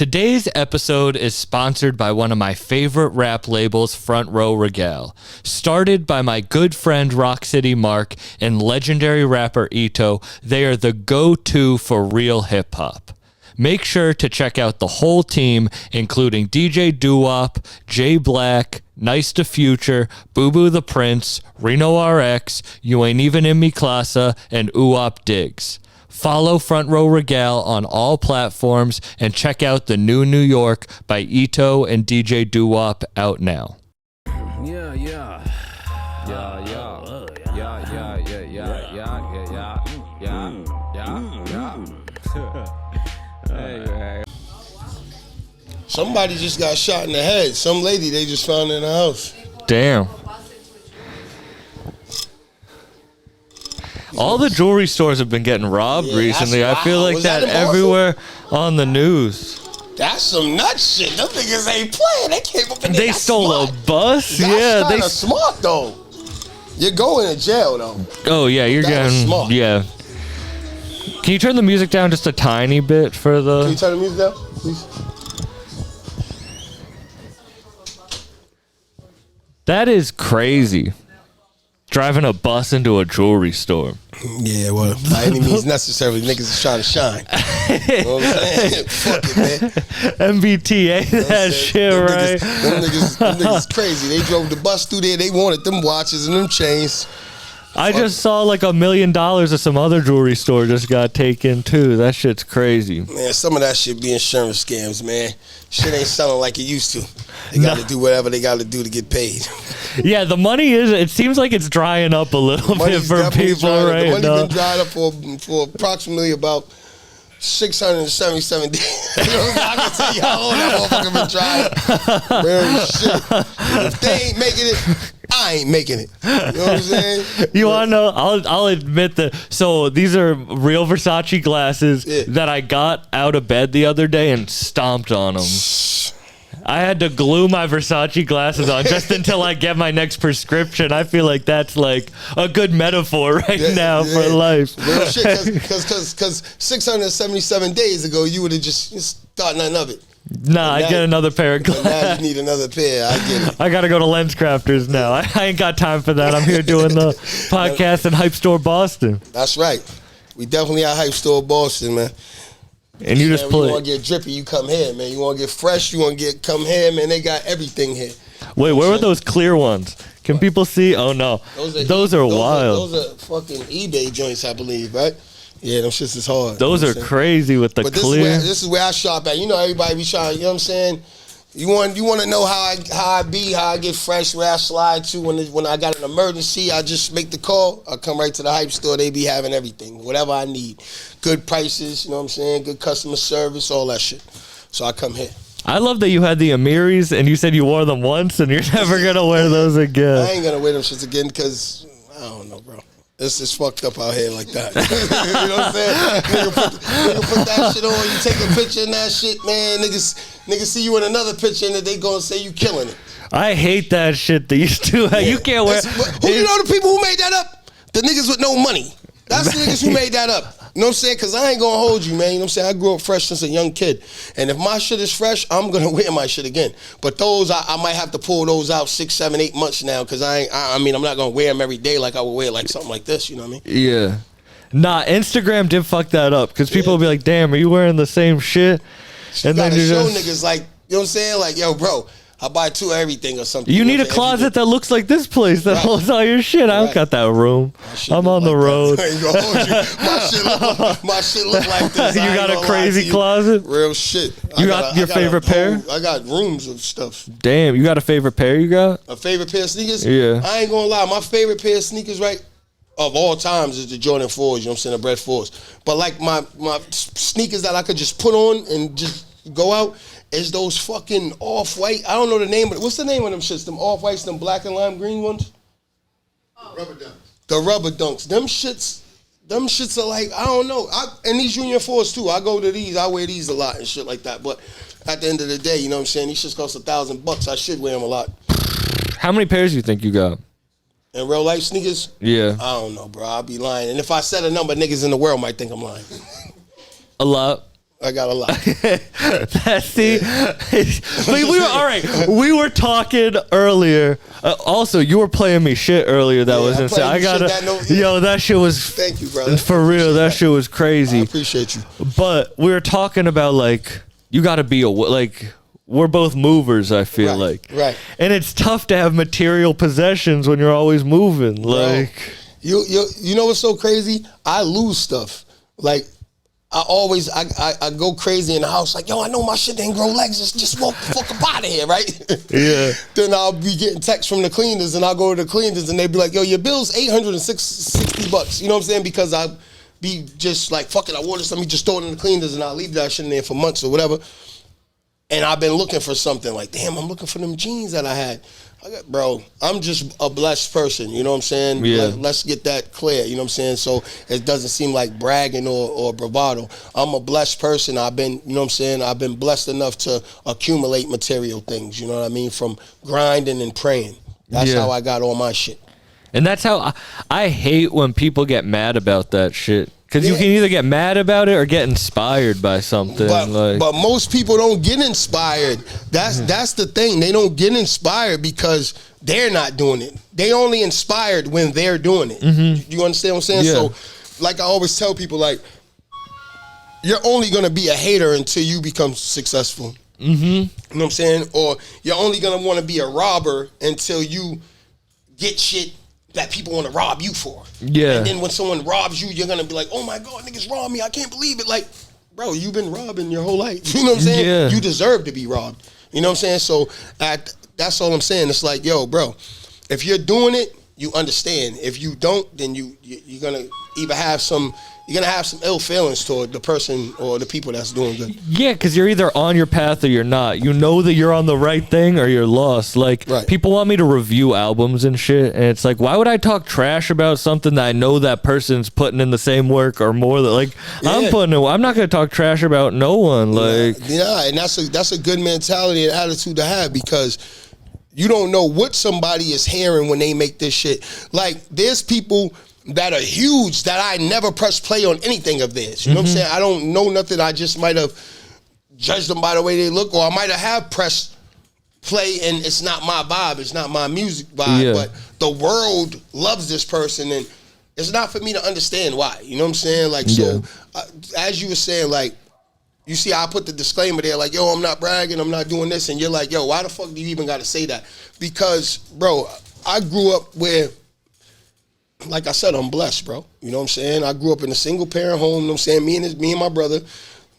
Today's episode is sponsored by one of my favorite rap labels, Front Row Regale. Started by my good friend Rock City Mark and legendary rapper Ito, they are the go-to for real hip-hop. Make sure to check out the whole team, including DJ Doo-Wop, Jay Black, Nice to Future, Boo Boo the Prince, Reno RX, You Ain't Even In Me Classa, and Uwop Diggs. Follow Front Row Regale on all platforms and check out The New New York by Ito and DJ Doo-Wop out now. Yeah. Hey. Somebody just got shot in the head. Some lady they just found in the house. Damn. All the jewelry stores have been getting robbed recently. I feel like that everywhere on the news. That's some nut shit. Them niggas ain't playing. They came up and they stole a bus. That's kind of smart though. You're going to jail though. Oh yeah, you're getting smart. Yeah. Can you turn the music down just a tiny bit for the? Can you turn the music down, please? That is crazy. Driving a bus into a jewelry store. Yeah, well, by any means necessary, niggas is trying to shine. You know what I'm saying? Fuck it, man. MBTA, that shit, right? Them niggas crazy. They drove the bus through there. They wanted them watches and them chains. I just saw like $1 million of some other jewelry store just got taken too. That shit's crazy. Man, some of that shit be insurance scams, man. Shit ain't selling like it used to. They got to do whatever they got to do to get paid. Yeah, the money it seems like it's drying up a little bit for people right now. The money's been dried up for approximately about 677 days. You know, I can tell you how long that motherfucker been dried up. Real shit. If they ain't making it, I ain't making it. You know what I'm saying? You want to know? I'll admit that. So these are real Versace glasses that I got out of bed the other day and stomped on them. I had to glue my Versace glasses on just until I get my next prescription. I feel like that's like a good metaphor now for life. Real shit, because 677 days ago, you would have just thought nothing of it. Nah, I get another pair of glasses. Now you need another pair. I get it. I got to go to Lens Crafters now. I ain't got time for that. I'm here doing the podcast in Hype Store Boston. That's right. We definitely at Hype Store Boston, man. And you just play. You want to get drippy, you come here, man. You want to get fresh, you want to come here, man. They got everything here. Wait, where were those clear ones? Can people see? Oh, no. Those are wild. Those are fucking eBay joints, I believe, right? Yeah, them shits is hard. Those are crazy with the clear. This is where I shop at. You know, everybody be trying, you know what I'm saying? You want to know how I get fresh, where I slide to when I got an emergency, I just make the call. I come right to the Hype Store. They be having everything, whatever I need. Good prices, you know what I'm saying? Good customer service, all that shit. So I come here. I love that you had the Amiris and you said you wore them once and you're never going to wear those again. I ain't going to wear them shits again because, I don't know, bro. It's just fucked up out here like that. You know what I'm saying? Nigga put that shit on, you take a picture and that shit, man. Niggas see you in another picture and they gonna say you killing it. I hate that shit that used to. Yeah. You can't wear. Who you know the people who made that up? The niggas with no money. That's the niggas who made that up. You know what I'm saying? Because I ain't going to hold you, man. You know what I'm saying? I grew up fresh since a young kid. And if my shit is fresh, I'm going to wear my shit again. But those, I might have to pull those out 6, 7, 8 months now because I'm not going to wear them every day like I would wear like something like this. You know what I mean? Yeah. Nah, Instagram did fuck that up because people will be like, damn, are you wearing the same shit? And then you show niggas like, you know what I'm saying? Like, yo, bro, I buy 2 of everything or something. You need a closet that looks like this place that holds all your shit. I don't got that room. I'm on the road. My shit look like this. You got a crazy closet? Real shit. You got your favorite pair? I got rooms of stuff. Damn, you got a favorite pair you got? A favorite pair of sneakers? Yeah. I ain't gonna lie. My favorite pair of sneakers, right, of all times is the Jordan 4s, you know what I'm saying, the Bred 4s. But like my sneakers that I could just put on and just go out, is those fucking off-white, I don't know the name, but what's the name of them shits? Them off-whites, them black and lime green ones? Rubber dunks. The rubber dunks. Them shits are like, I don't know. And these Junior 4s too. I go to these, I wear these a lot and shit like that. But at the end of the day, you know what I'm saying, these shits cost $1,000. I should wear them a lot. How many pairs do you think you got? In real life sneakers? Yeah. I don't know, bro. I'll be lying. And if I said a number, niggas in the world might think I'm lying. A lot. I got a lot. See, but we were all right. We were talking earlier. Also, you were playing me shit earlier. That was insane. I gotta, that shit was. Thank you, brother. For real, that shit was crazy. I appreciate you. But we were talking about like you got to be like. We're both movers, I feel like. Right. And it's tough to have material possessions when you're always moving. Like, you know what's so crazy? I lose stuff. Like, I go crazy in the house, like, yo, I know my shit didn't grow legs. Just walk the fuck up out of here, right? Yeah. Then I'll be getting texts from the cleaners, and I'll go to the cleaners, and they be like, yo, your bill's $860. You know what I'm saying? Because I be just like, fuck it, I ordered something, just throw it in the cleaners, and I'll leave that shit in there for months or whatever. And I've been looking for something, like, damn, I'm looking for them jeans that I had. Bro, I'm just a blessed person, you know what I'm saying? Yeah. Let's get that clear, you know what I'm saying? So it doesn't seem like bragging or bravado. I'm a blessed person. I've been, you know what I'm saying? I've been blessed enough to accumulate material things, you know what I mean? From grinding and praying. That's how I got all my shit. And that's how I hate when people get mad about that shit. Because you can either get mad about it or get inspired by something. But most people don't get inspired. That's the thing. They don't get inspired because they're not doing it. They only inspired when they're doing it. Mm-hmm. You understand what I'm saying? Yeah. So, like I always tell people, like, you're only going to be a hater until you become successful. Mm-hmm. You know what I'm saying? Or you're only going to want to be a robber until you get shit that people want to rob you for. Yeah. And then when someone robs you, you're going to be like, oh my God, niggas robbed me. I can't believe it. Like, bro, you've been robbing your whole life. You know what I'm saying? Yeah. You deserve to be robbed. You know what I'm saying? So that's all I'm saying. It's like, yo, bro, if you're doing it, you understand. If you don't, then you're going to either have some ill feelings toward the person or the people that's doing good. Yeah, because you're either on your path or you're not. You know that you're on the right thing or you're lost. Like, people want me to review albums and shit, and it's like, why would I talk trash about something that I know that person's putting in the same work or more? I'm not going to talk trash about no one. Like, and that's a good mentality and attitude to have, because you don't know what somebody is hearing when they make this shit. Like, there's people that are huge that I never press play on anything of theirs. You know what I'm saying? I don't know nothing. I just might have judged them by the way they look, or I might have pressed play and it's not my vibe, it's not my music vibe, but the world loves this person, and it's not for me to understand why. You know what I'm saying? Like, so as you were saying, like, you see, I put the disclaimer there, like, yo, I'm not bragging, I'm not doing this, and you're like, yo, why the fuck do you even got to say that? Because, bro, I grew up where, like I said, I'm blessed, bro. You know what I'm saying? I grew up in a single parent home. You know what I'm saying? Me and my brother,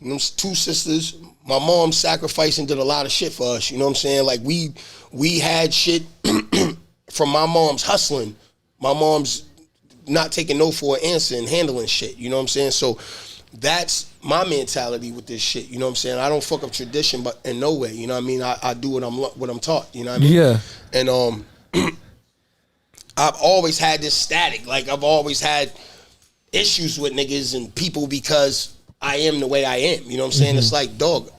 you know, 2 sisters. My mom sacrificed and did a lot of shit for us. You know what I'm saying? Like, we had shit from my mom's hustling. My mom's not taking no for an answer and handling shit. You know what I'm saying? So that's my mentality with this shit. You know what I'm saying? I don't fuck up tradition, but in no way. You know what I mean? I do what I'm taught. You know what I mean? Yeah. And I've always had this static. Like, I've always had issues with niggas and people because I am the way I am. You know what I'm saying? It's like, dog,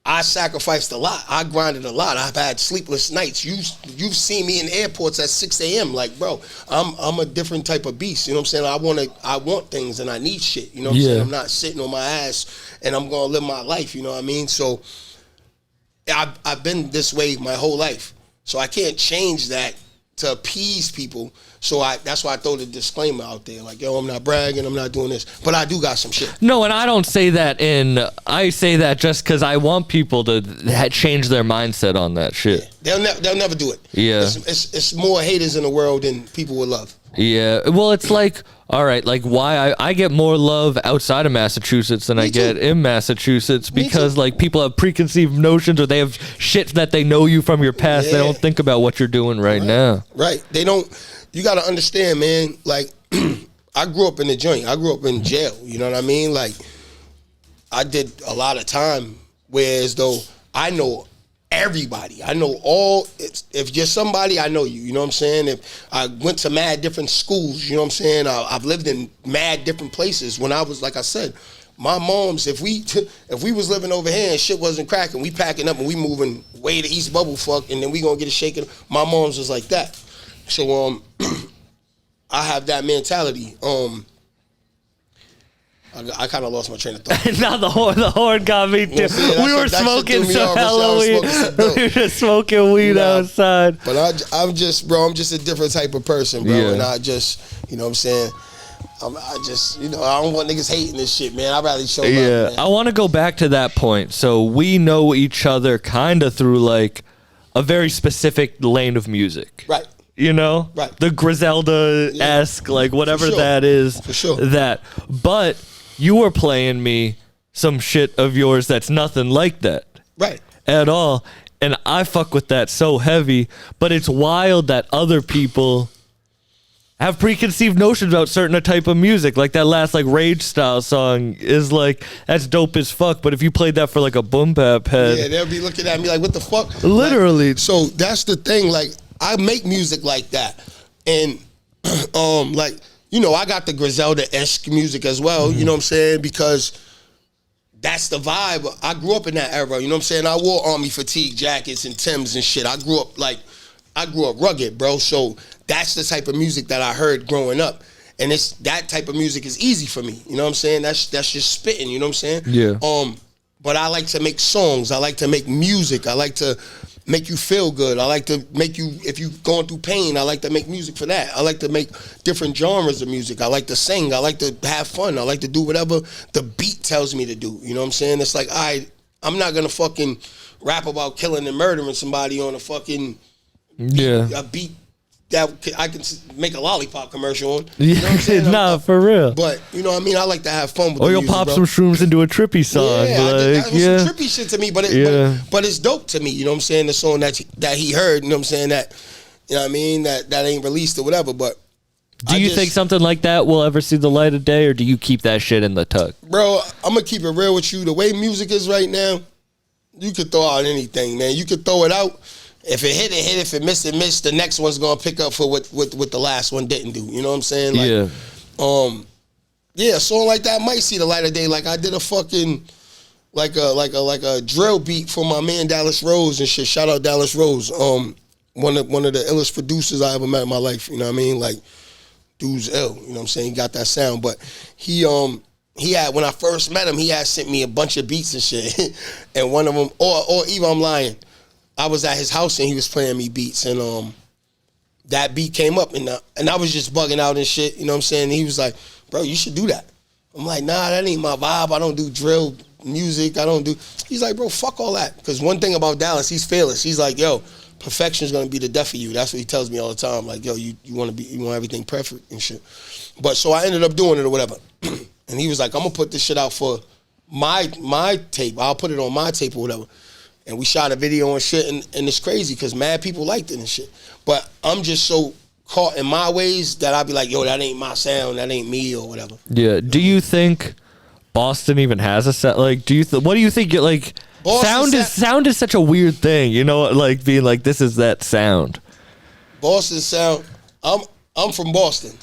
I sacrificed a lot. I grinded a lot. I've had sleepless nights. You've seen me in airports at 6 a.m. Like, bro, I'm a different type of beast. You know what I'm saying? I want things and I need shit. You know what I'm saying? I'm not sitting on my ass and I'm gonna live my life. You know what I mean? So I've been this way my whole life. So I can't change that to appease people. So that's why I throw the disclaimer out there. Like, yo, I'm not bragging, I'm not doing this. But I do got some shit. No, and I don't say that I say that just because I want people to change their mindset on that shit. Yeah. They'll never do it. Yeah. It's more haters in the world than people would love. Yeah. Well, it's like, all right, like, why I get more love outside of Massachusetts than I get in Massachusetts, because like people have preconceived notions, or they have shit that they know you from your past. Yeah. They don't think about what you're doing right now. Right. They don't. You got to understand, man. Like, I grew up in the joint. I grew up in jail. You know what I mean? Like, I did a lot of time, whereas though I know everybody. I know all. If you're somebody, I know you. You know what I'm saying? If I went to mad different schools, you know what I'm saying? I've lived in mad different places. When I was, like I said, my mom's, if we was living over here and shit wasn't cracking, we packing up and we moving way to East Bubblefuck, and then we gonna get it shaken. My mom's was like that. So I have that mentality. I kind of lost my train of thought. Now the horn got me too. We were smoking some Halloween. We were just smoking weed outside. But I'm just a different type of person, bro. Yeah. And I just, you know what I'm saying? I just, I don't want niggas hating this shit, man. I'd rather show love, man. I want to go back to that point. So we know each other kind of through like a very specific lane of music. Right. Right. The Griselda-esque, like whatever that is. For sure. That. But you were playing me some shit of yours that's nothing like that. Right. At all. And I fuck with that so heavy. But it's wild that other people have preconceived notions about certain type of music. Like that last like Rage style song is like, that's dope as fuck. But if you played that for like a boom bap head. Yeah, they'll be looking at me like, what the fuck? Literally. Like, so that's the thing. Like, I make music like that. And, like, I got the Griselda-esque music as well. You know what I'm saying? Because that's the vibe. I grew up in that era. You know what I'm saying? I wore army fatigue jackets and Timbs and shit. I grew up rugged, bro. So that's the type of music that I heard growing up. And that type of music is easy for me. You know what I'm saying? That's just spitting, you know what I'm saying? Yeah. But I like to make songs. I like to make music. I like to make you feel good. I like to make you, if you're going through pain, I like to make music for that. I like to make different genres of music. I like to sing. I like to have fun. I like to do whatever the beat tells me to do. You know what I'm saying? It's like, I'm not going to fucking rap about killing and murdering somebody on a fucking a beat that I can make a lollipop commercial on. You know what I'm saying? Nah, for real. But, you know what I mean? I like to have fun with or the you'll music, pop bro. some shrooms into a trippy song. Yeah, like, that was some trippy shit to me, but it's dope to me. You know what I'm saying? The song that he heard, you know what I'm saying? That, you know what I mean? That ain't released or whatever, but do you think something like that will ever see the light of day, or do you keep that shit in the tuck? Bro, I'm going to keep it real with you. The way music is right now, you could throw out anything, man. You could throw it out. If it hit, it hit. If it missed, it missed. The next one's gonna pick up for what the last one didn't do. You know what I'm saying? Like, a song like that might see the light of day. Like I did a fucking like a drill beat for my man Dallas Rose and shit. Shout out Dallas Rose. One of the illest producers I ever met in my life. You know what I mean? Like, dude's ill. You know what I'm saying? He got that sound, but he had, when I first met him, he had sent me a bunch of beats and shit, and one of them, or even I'm lying. I was at his house and he was playing me beats, and that beat came up, and I was just bugging out and shit, you know what I'm saying? And he was like, bro, you should do that. I'm like, nah, that ain't my vibe. I don't do drill music. He's like, bro, fuck all that. Because one thing about Dallas, he's fearless. He's like, yo, perfection is gonna be the death of you. That's what he tells me all the time. Like, yo, you want everything perfect and shit. But so I ended up doing it or whatever. And he was like, I'm gonna put this shit out for my tape. I'll put it on my tape or whatever. And we shot a video and shit, and it's crazy because mad people liked it and shit. But I'm just so caught in my ways that I'll be like, yo, that ain't my sound, that ain't me or whatever. Yeah. Do you think Boston even has a sound? Like, what do you think? Like, sound is such a weird thing, you know? Like being like, this is that sound. Boston sound. I'm from Boston.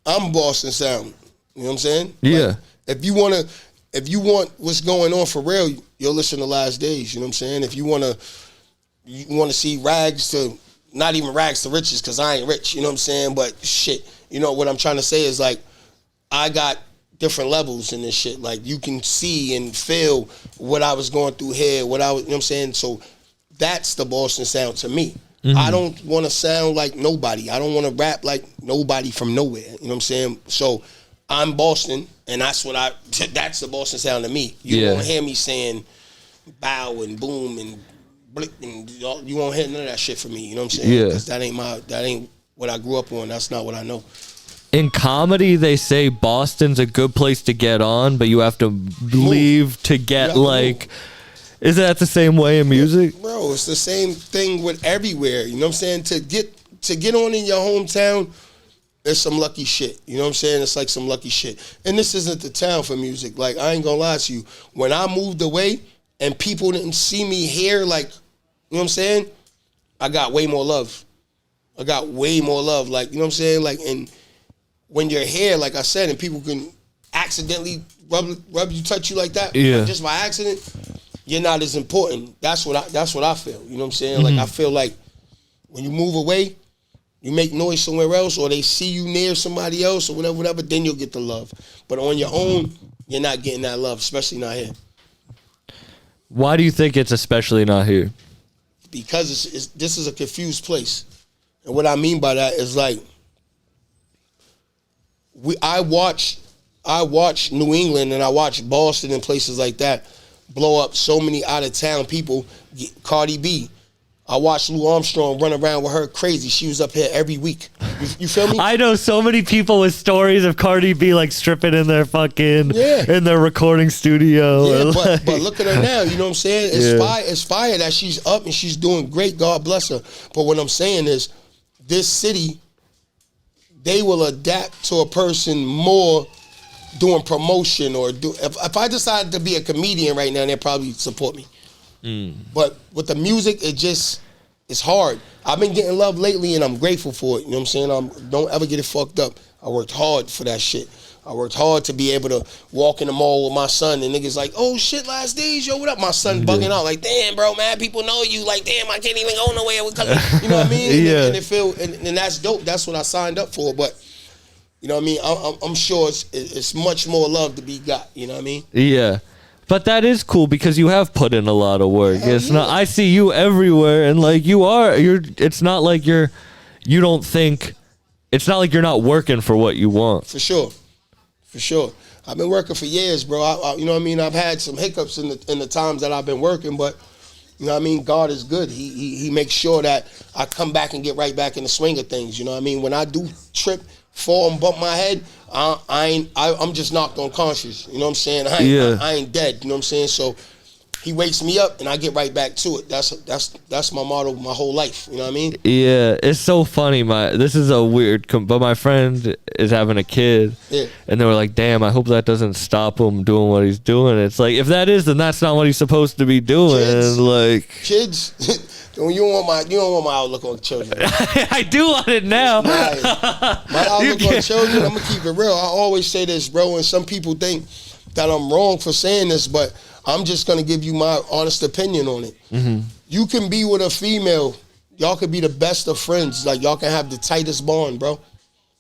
I'm Boston sound. You know what I'm saying? Yeah. Like, if you want what's going on for real, you'll listen to Last Days. You know what I'm saying? If you want to see rags to, not even rags to riches, because I ain't rich. You know what I'm saying? But shit, you know what I'm trying to say is like, I got different levels in this shit. Like you can see and feel what I was going through here, you know what I'm saying? So that's the Boston sound to me. Mm-hmm. I don't want to sound like nobody. I don't want to rap like nobody from nowhere. You know what I'm saying? So I'm Boston, and that's the Boston sound to me. You won't hear me saying bow and boom and blick, and you won't hear none of that shit from me. You know what I'm saying? Because that ain't what I grew up on. That's not what I know. In comedy, they say Boston's a good place to get on, but you have to leave to get like. Is that the same way in music? Bro, it's the same thing with everywhere. You know what I'm saying? To get on in your hometown, there's some lucky shit. You know what I'm saying? It's like some lucky shit. And this isn't the town for music. Like, I ain't gonna lie to you. When I moved away and people didn't see me here, like, you know what I'm saying? I got way more love. Like, you know what I'm saying? Like, and when you're here, like I said, and people can accidentally rub you, touch you like that, just by accident, you're not as important. That's what I feel. You know what I'm saying? Mm-hmm. Like, I feel like when you move away, You make noise somewhere else, or they see you near somebody else, or whatever, then you'll get the love. But on your own, you're not getting that love, especially not here. Why do you think it's especially not here? Because this is a confused place. And what I mean by that is like, I watch New England and I watch Boston and places like that blow up so many out of town people. Cardi B, I watched Lou Armstrong run around with her crazy. She was up here every week. You feel me? I know so many people with stories of Cardi B like stripping in their fucking in their recording studio. Yeah, like, but look at her now. You know what I'm saying? It's fire that she's up and she's doing great. God bless her. But what I'm saying is, this city, they will adapt to a person more doing promotion or if I decided to be a comedian right now, they'd probably support me. But with the music, it's hard. I've been getting love lately and I'm grateful for it. You know what I'm saying? Don't ever get it fucked up. I worked hard for that shit. I worked hard to be able to walk in the mall with my son and niggas like, oh shit, last days, yo, what up? My son bugging out like, damn, bro, man, people know you. Like, damn, I can't even go nowhere. You know what I mean? And that's dope. That's what I signed up for. But you know what I mean? I'm sure it's much more love to be got. You know what I mean? Yeah. But that is cool because you have put in a lot of work. It's not. I see you everywhere, and like you're. It's not like you don't think. It's not like you're not working for what you want. For sure. I've been working for years, bro. You know what I mean? I've had some hiccups in the times that I've been working, but you know what I mean? God is good. He makes sure that I come back and get right back in the swing of things. You know what I mean? When I do trip, fall, and bump my head, I'm just knocked unconscious. You know what I'm saying? I ain't dead. You know what I'm saying? So he wakes me up and I get right back to it. That's my motto my whole life. You know what I mean? Yeah, it's so funny. This is a weird, but my friend is having a kid, and they were like, "Damn, I hope that doesn't stop him doing what he's doing." It's like if that is, then that's not what he's supposed to be doing. Kids, you don't want my outlook on children. I do want it now. My outlook on children, I'm gonna keep it real. I always say this, bro, and some people think that I'm wrong for saying this, but I'm just gonna give you my honest opinion on it. Mm-hmm. You can be with a female, y'all could be the best of friends, like y'all can have the tightest bond, bro.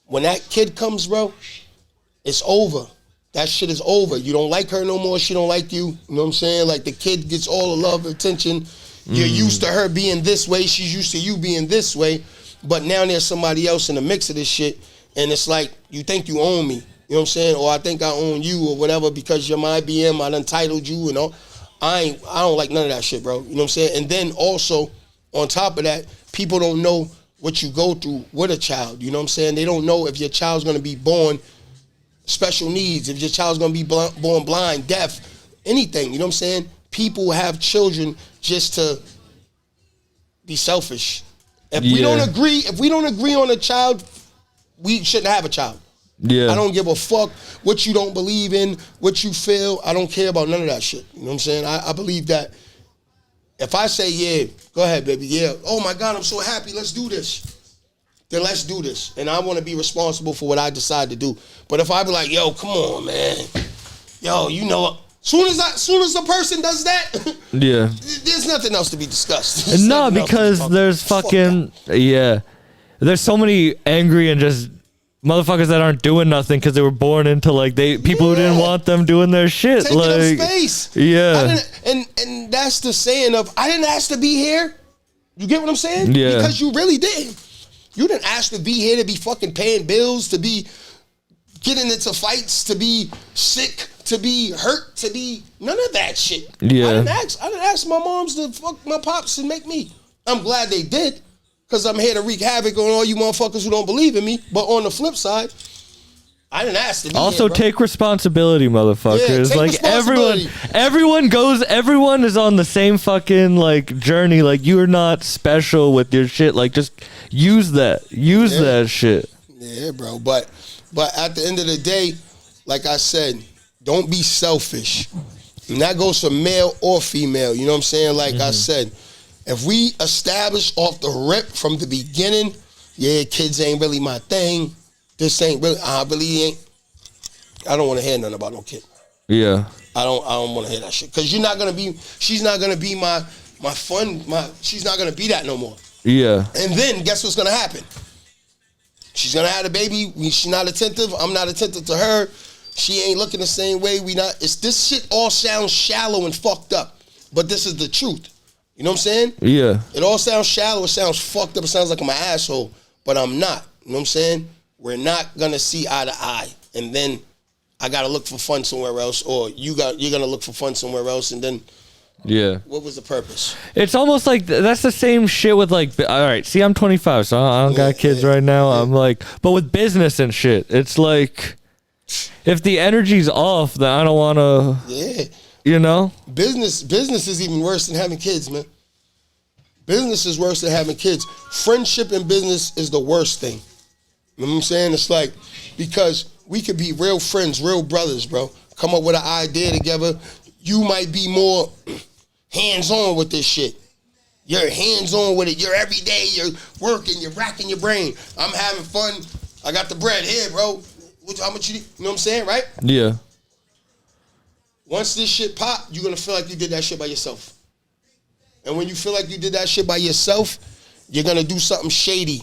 When that kid comes, bro, it's over. That shit is over. You don't like her no more, she don't like you. You know what I'm saying? Like the kid gets all the love, attention. You're used to her being this way, she's used to you being this way, but now there's somebody else in the mix of this shit, and it's like, you think you own me. You know what I'm saying? Or I think I own you or whatever because you're my BM, I done titled you and all. I don't like none of that shit, bro. You know what I'm saying? And then also, on top of that, people don't know what you go through with a child. You know what I'm saying? They don't know if your child's gonna be born special needs, if your child's gonna be born blind, deaf, anything. You know what I'm saying? People have children just to be selfish. If we don't agree on a child, we shouldn't have a child. Yeah. I don't give a fuck what you don't believe in, what you feel. I don't care about none of that shit. You know what I'm saying? I believe that if I say, yeah, go ahead, baby, yeah. Oh my God, I'm so happy, let's do this. Then let's do this. And I want to be responsible for what I decide to do. But if I be like, yo, come on, man. Yo, you know, soon as the person does that, there's nothing else to be discussed. No, because there's fucking, there's so many angry and just motherfuckers that aren't doing nothing because they were born into like people who didn't want them doing their shit. Taking like up space. Yeah. And that's the saying of, I didn't ask to be here. You get what I'm saying? Yeah. Because you really didn't. You didn't ask to be here, to be fucking paying bills, to be getting into fights, to be sick, to be hurt, to be none of that shit. Yeah. I didn't ask my moms to fuck my pops and make me. I'm glad they did. Because I'm here to wreak havoc on all you motherfuckers who don't believe in me. But on the flip side, I didn't ask to be also here, take responsibility, motherfuckers. Yeah, like everyone is on the same fucking like journey. Like you're not special with your shit. Like just use that shit. Yeah, bro. But at the end of the day, like I said, don't be selfish. And that goes for male or female. You know what I'm saying? Like I said, if we establish off the rip from the beginning, yeah, kids ain't really my thing. This ain't really, I don't want to hear nothing about no kid. Yeah. I don't want to hear that shit. Because she's not going to be my fun, she's not going to be that no more. Yeah. And then guess what's going to happen? She's gonna have a baby. She's not attentive. I'm not attentive to her. She ain't looking the same way. This shit all sounds shallow and fucked up, but this is the truth. You know what I'm saying? Yeah. It all sounds shallow. It sounds fucked up. It sounds like I'm an asshole, but I'm not. You know what I'm saying? We're not gonna see eye to eye, and then I gotta look for fun somewhere else, or you're gonna look for fun somewhere else, and then yeah. What was the purpose? It's almost like that's the same shit with like. All right, see, I'm 25, so I don't got kids right now. I'm like, but with business and shit, it's like, if the energy's off, then I don't want to. Yeah. You know, business is even worse than having kids, man. Business is worse than having kids. Friendship in business is the worst thing. You know what I'm saying? It's like, because we could be real friends, real brothers, bro. Come up with an idea together. You might be more hands-on with this shit. You're hands-on with it. You're every day, you're working, you're racking your brain. I'm having fun. I got the bread here, bro. How much you know what I'm saying, right? Yeah. Once this shit pop, you're gonna feel like you did that shit by yourself. And when you feel like you did that shit by yourself, you're gonna do something shady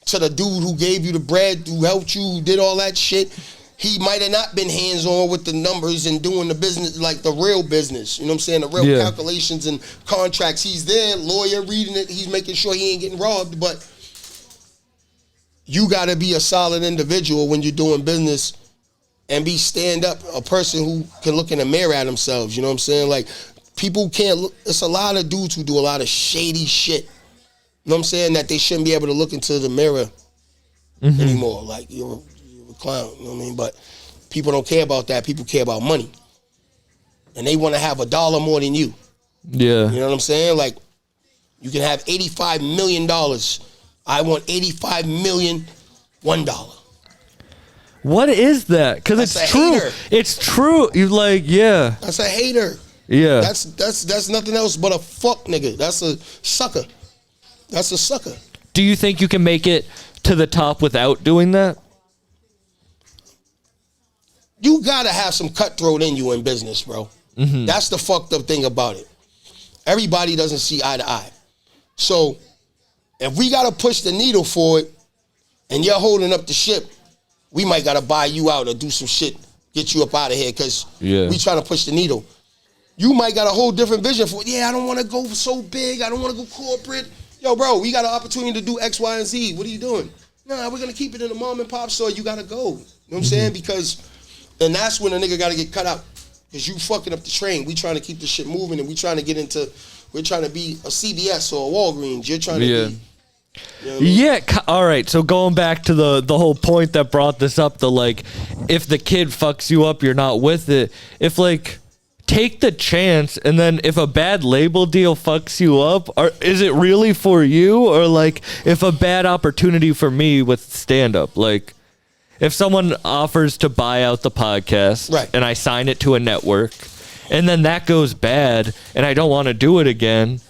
to the dude who gave you the bread, who helped you, who did all that shit. He might have not been hands-on with the numbers and doing the business, like the real business. You know what I'm saying? The real calculations and contracts. He's there, lawyer, reading it. He's making sure he ain't getting robbed. But you gotta be a solid individual when you're doing business and be stand-up, a person who can look in the mirror at themselves. You know what I'm saying? Like, people can't look. It's a lot of dudes who do a lot of shady shit. You know what I'm saying? That they shouldn't be able to look into the mirror anymore. Like, you're a clown. You know what I mean? But people don't care about that. People care about money. And they want to have $1 more than you. Yeah. You know what I'm saying? Like, you can have $85 million. I want $85 million, $1. What is that? Because it's true. Hater. It's true. You like, yeah. That's a hater. Yeah. That's nothing else but a fuck nigga. That's a sucker. That's a sucker. Do you think you can make it to the top without doing that? You gotta have some cutthroat in you in business, bro. Mm-hmm. That's the fucked up thing about it. Everybody doesn't see eye to eye. So if we gotta push the needle forward and you're holding up the ship, we might gotta buy you out or do some shit, get you up out of here, because we trying to push the needle. You might got a whole different vision for, I don't want to go so big. I don't want to go corporate. Yo, bro, we got an opportunity to do X, Y, and Z. What are you doing? Nah, we're going to keep it in the mom and pop store. You got to go. You know what I'm saying? Because, and that's when a nigga got to get cut out. Because you fucking up the train. We trying to keep the shit moving, and we're trying to be a CVS or a Walgreens. You're trying to be. You know what I mean? Yeah, all right. So going back to the whole point that brought this up, the like, if the kid fucks you up, you're not with it. If like, take the chance, and then if a bad label deal fucks you up, is it really for you? Or like, if a bad opportunity for me with stand-up, like, if someone offers to buy out the podcast, right, and I sign it to a network, and then that goes bad, and I don't want to do it again,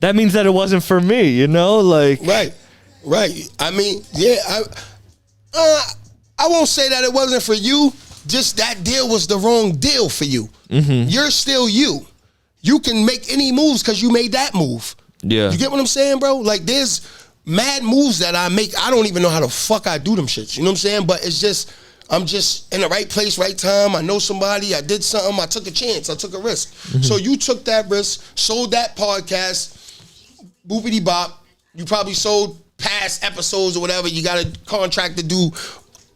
that means that it wasn't for me, you know? Like, right. I mean, I won't say that it wasn't for you. Just that deal was the wrong deal for you. Mm-hmm. You're still you. You can make any moves because you made that move. Yeah. You get what I'm saying, bro? Like, there's mad moves that I make. I don't even know how the fuck I do them shits. You know what I'm saying? But it's just, I'm just in the right place, right time. I know somebody. I did something. I took a chance. I took a risk. Mm-hmm. So you took that risk, sold that podcast, boopity bop. You probably sold past episodes or whatever. You got a contract to do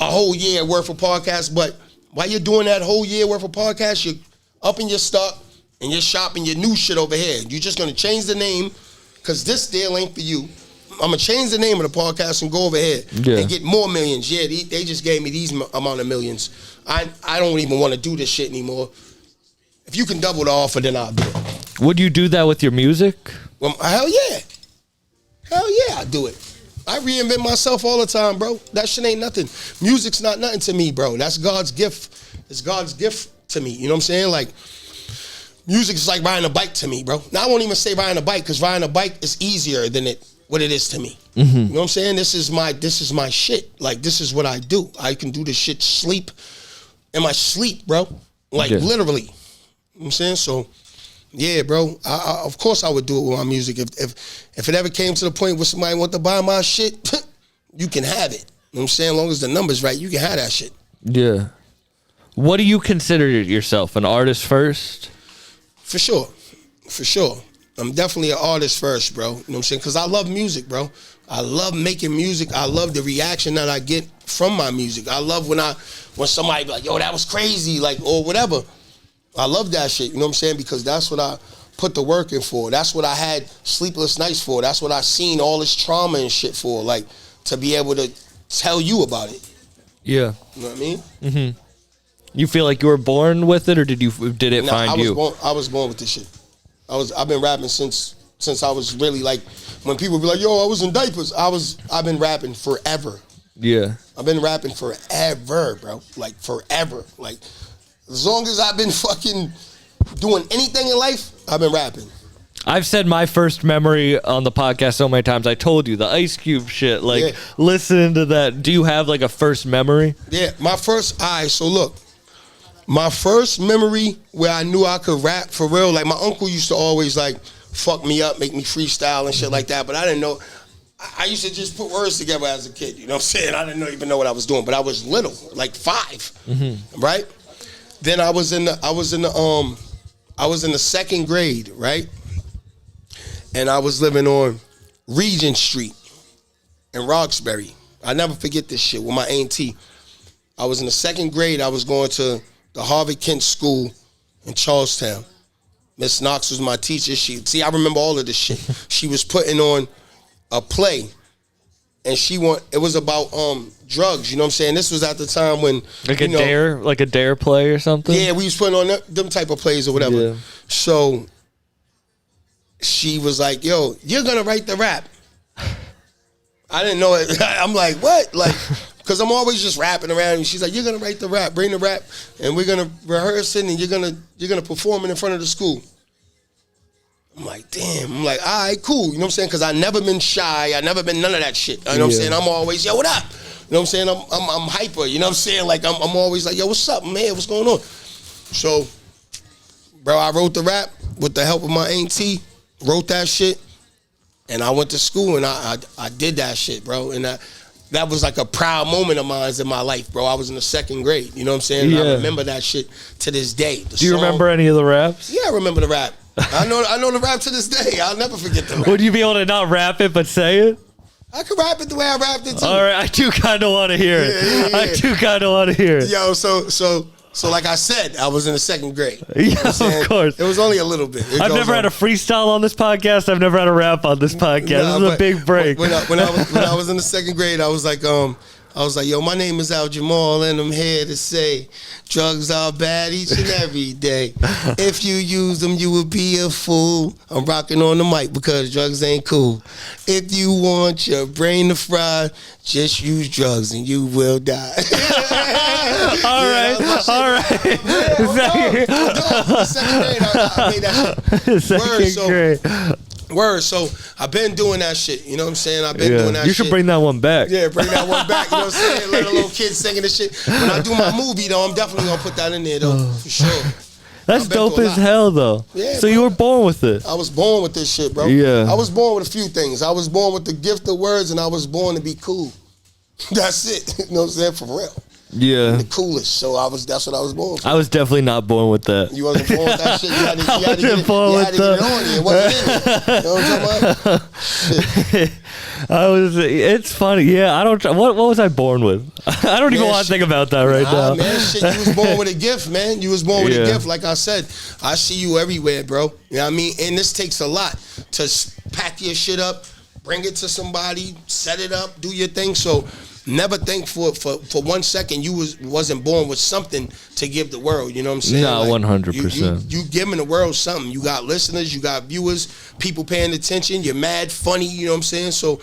a whole year worth of podcasts, but while you're doing that whole year worth of podcasts, you're upping your stock and you're shopping your new shit over here. You're just gonna change the name because this deal ain't for you. I'm gonna change the name of the podcast and go over here and get more millions. Yeah, they just gave me these amount of millions. I don't even want to do this shit anymore. If you can double the offer, then I'll do it. Would you do that with your music? Well, hell yeah. I do it. I reinvent myself all the time, bro. That shit ain't nothing. Music's not nothing to me, bro. That's God's gift. It's God's gift to me. You know what I'm saying? Like, music is like riding a bike to me, bro. Now, I won't even say riding a bike, because riding a bike is easier than what it is to me. Mm-hmm. You know what I'm saying? This is my shit. Like, this is what I do. I can do this shit in my sleep, bro. Like, literally. You know what I'm saying? So, yeah, bro. I of course I would do it with my music. If it ever came to the point where somebody want to buy my shit, you can have it. what I'm saying? As long as the number's right, you can have that shit. Yeah. What do you consider yourself? An artist first? For sure. For sure. I'm definitely an artist first, bro. You know what I'm saying? Because I love music, bro. I love making music. I love the reaction that I get from my music. I love when somebody be like, yo, that was crazy, like, or whatever. I love that shit, you know what I'm saying? Because that's what I put the work in for. That's what I had sleepless nights for. That's what I seen all this trauma and shit for, like, to be able to tell you about it. Yeah. You know what I mean? Mm-hmm. You feel like you were born with it, or did it find you? I was born with this shit. I've been rapping since I was really like, when people be like, yo, I was in diapers. I've been rapping forever. Yeah. I've been rapping forever, bro. Like forever. Like as long as I've been fucking doing anything in life, I've been rapping. I've said my first memory on the podcast so many times. I told you the Ice Cube shit. Like, Listen to that. Do you have like a first memory? Yeah, so look. My first memory where I knew I could rap for real, like my uncle used to always like fuck me up, make me freestyle and shit like that, but I didn't know. I used to just put words together as a kid, you know what I'm saying? I didn't even know what I was doing, but I was little, like 5, right? Then I was in the second grade, right? And I was living on Regent Street in Roxbury. I never forget this shit with my auntie. I was in the second grade. I was going to the Harvard Kent School in Charlestown. Miss Knox was my teacher. I remember all of this shit. She was putting on a play, and it was about drugs. You know what I'm saying? This was at the time when like a dare play or something. Yeah, we was putting on them type of plays or whatever. Yeah. So she was like, "Yo, you're gonna write the rap." I didn't know it. I'm like, what? Like, because I'm always just rapping around. And she's like, you're gonna write the rap, bring the rap, and we're gonna rehearse it, and you're gonna perform it in front of the school. I'm like, damn. I'm like, all right, cool. You know what I'm saying? Because I never been shy. I never been none of that shit. You know what I'm saying? I'm always, yo, what up? You know what I'm saying? I'm hyper. You know what I'm saying? Like I'm always like, yo, what's up, man? What's going on? So, bro, I wrote the rap with the help of my auntie. Wrote that shit. And I went to school and I did that shit, bro. And that was like a proud moment of mine in my life, bro. I was in the second grade, you know what I'm saying? Yeah. I remember that shit to this day. Do you remember any of the raps? Yeah, I remember the rap. I know the rap to this day. I'll never forget the rap. Would you be able to not rap it but say it? I could rap it the way I rapped it too. All right, I do kind of want to hear it. Yeah. I do kind of want to hear it. Yo, so like I said, I was in the second grade. Yeah, of course. It was only a little bit. I've never had a freestyle on this podcast. I've never had a rap on this podcast. This is a big break. When I was in the second grade, I was like, yo, my name is Al Jamal, and I'm here to say drugs are bad each and every day. If you use them, you will be a fool. I'm rocking on the mic because drugs ain't cool. If you want your brain to fry, just use drugs and you will die. All right. Second grade, I made that shit. Second grade. Word, so I've been doing that shit, you know what I'm saying? I've been doing that shit. You should bring that one back. Yeah, bring that one back, you know what I'm saying? Let a little kid singing this shit. When I do my movie, though, I'm definitely going to put that in there, though, for sure. That's dope as hell, though. Yeah, so bro. You were born with it. I was born with this shit, bro. Yeah. I was born with a few things. I was born with the gift of words, and I was born to be cool. That's it. You know what I'm saying? For real. Yeah. The coolest. So that's what I was born for. I was definitely not born with that. You wasn't born with that shit? You had to get it on you. It wasn't in it. You know what I'm talking about? Shit. It's funny. Yeah, I don't, what was I born with? I don't even want to think about that right now. Man, shit, you was born with a gift, man. You was born with a gift. Like I said, I see you everywhere, bro. You know what I mean? And this takes a lot to pack your shit up, bring it to somebody, set it up, do your thing. So, never think for 1 second you wasn't born with something to give the world. You know what I'm saying? No, 100%. You giving the world something. You got listeners, you got viewers, people paying attention. You're mad funny. You know what I'm saying? So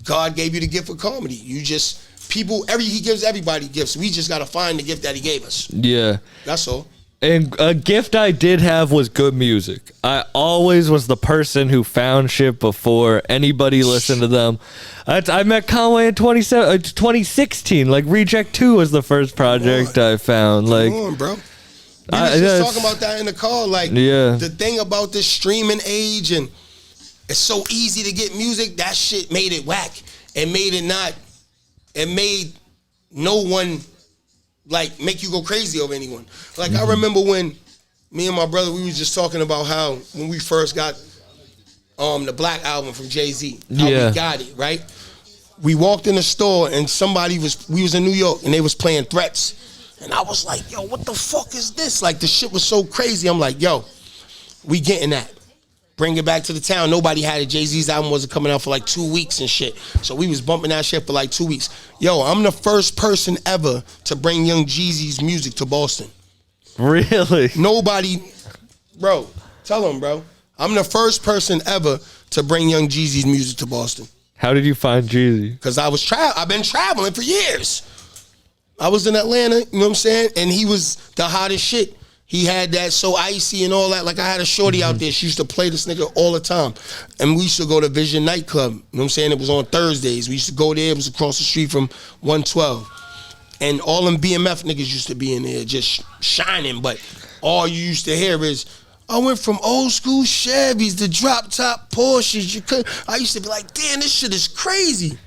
God gave you the gift of comedy. He gives everybody gifts. We just got to find the gift that he gave us. Yeah. That's all. And a gift I did have was good music. I always was the person who found shit before anybody listened to them. I met Conway in 2016. Like, Reject 2 was the first project I found. Like, come on, bro. We was just talking about that in the car. Like, the thing about this streaming age, and it's so easy to get music, that shit made it whack. It made it not it made no one like make you go crazy over anyone. Like I remember when me and my brother, we was just talking about how when we first got the Black album from Jay-Z, how we got it, right? We walked in the store and we was in New York and they was playing Threats. And I was like, yo, what the fuck is this? Like the shit was so crazy. I'm like, yo, we getting that. Bring it back to the town. Nobody had it. Jay-Z's album wasn't coming out for like 2 weeks and shit. So we was bumping that shit for like 2 weeks. Yo, I'm the first person ever to bring Young Jeezy's music to Boston. Really? Nobody, bro, tell him, bro. I'm the first person ever to bring Young Jeezy's music to Boston. How did you find Jeezy? Because I've been traveling for years. I was in Atlanta, you know what I'm saying? And he was the hottest shit. He had that So Icy and all that. Like I had a shorty out there. She used to play this nigga all the time. And we used to go to Vision nightclub. You know what I'm saying? It was on Thursdays. We used to go there. It was across the street from 112. And all them BMF niggas used to be in there just shining. But all you used to hear is, I went from old school Chevys to drop top Porsches. I used to be like, damn, this shit is crazy.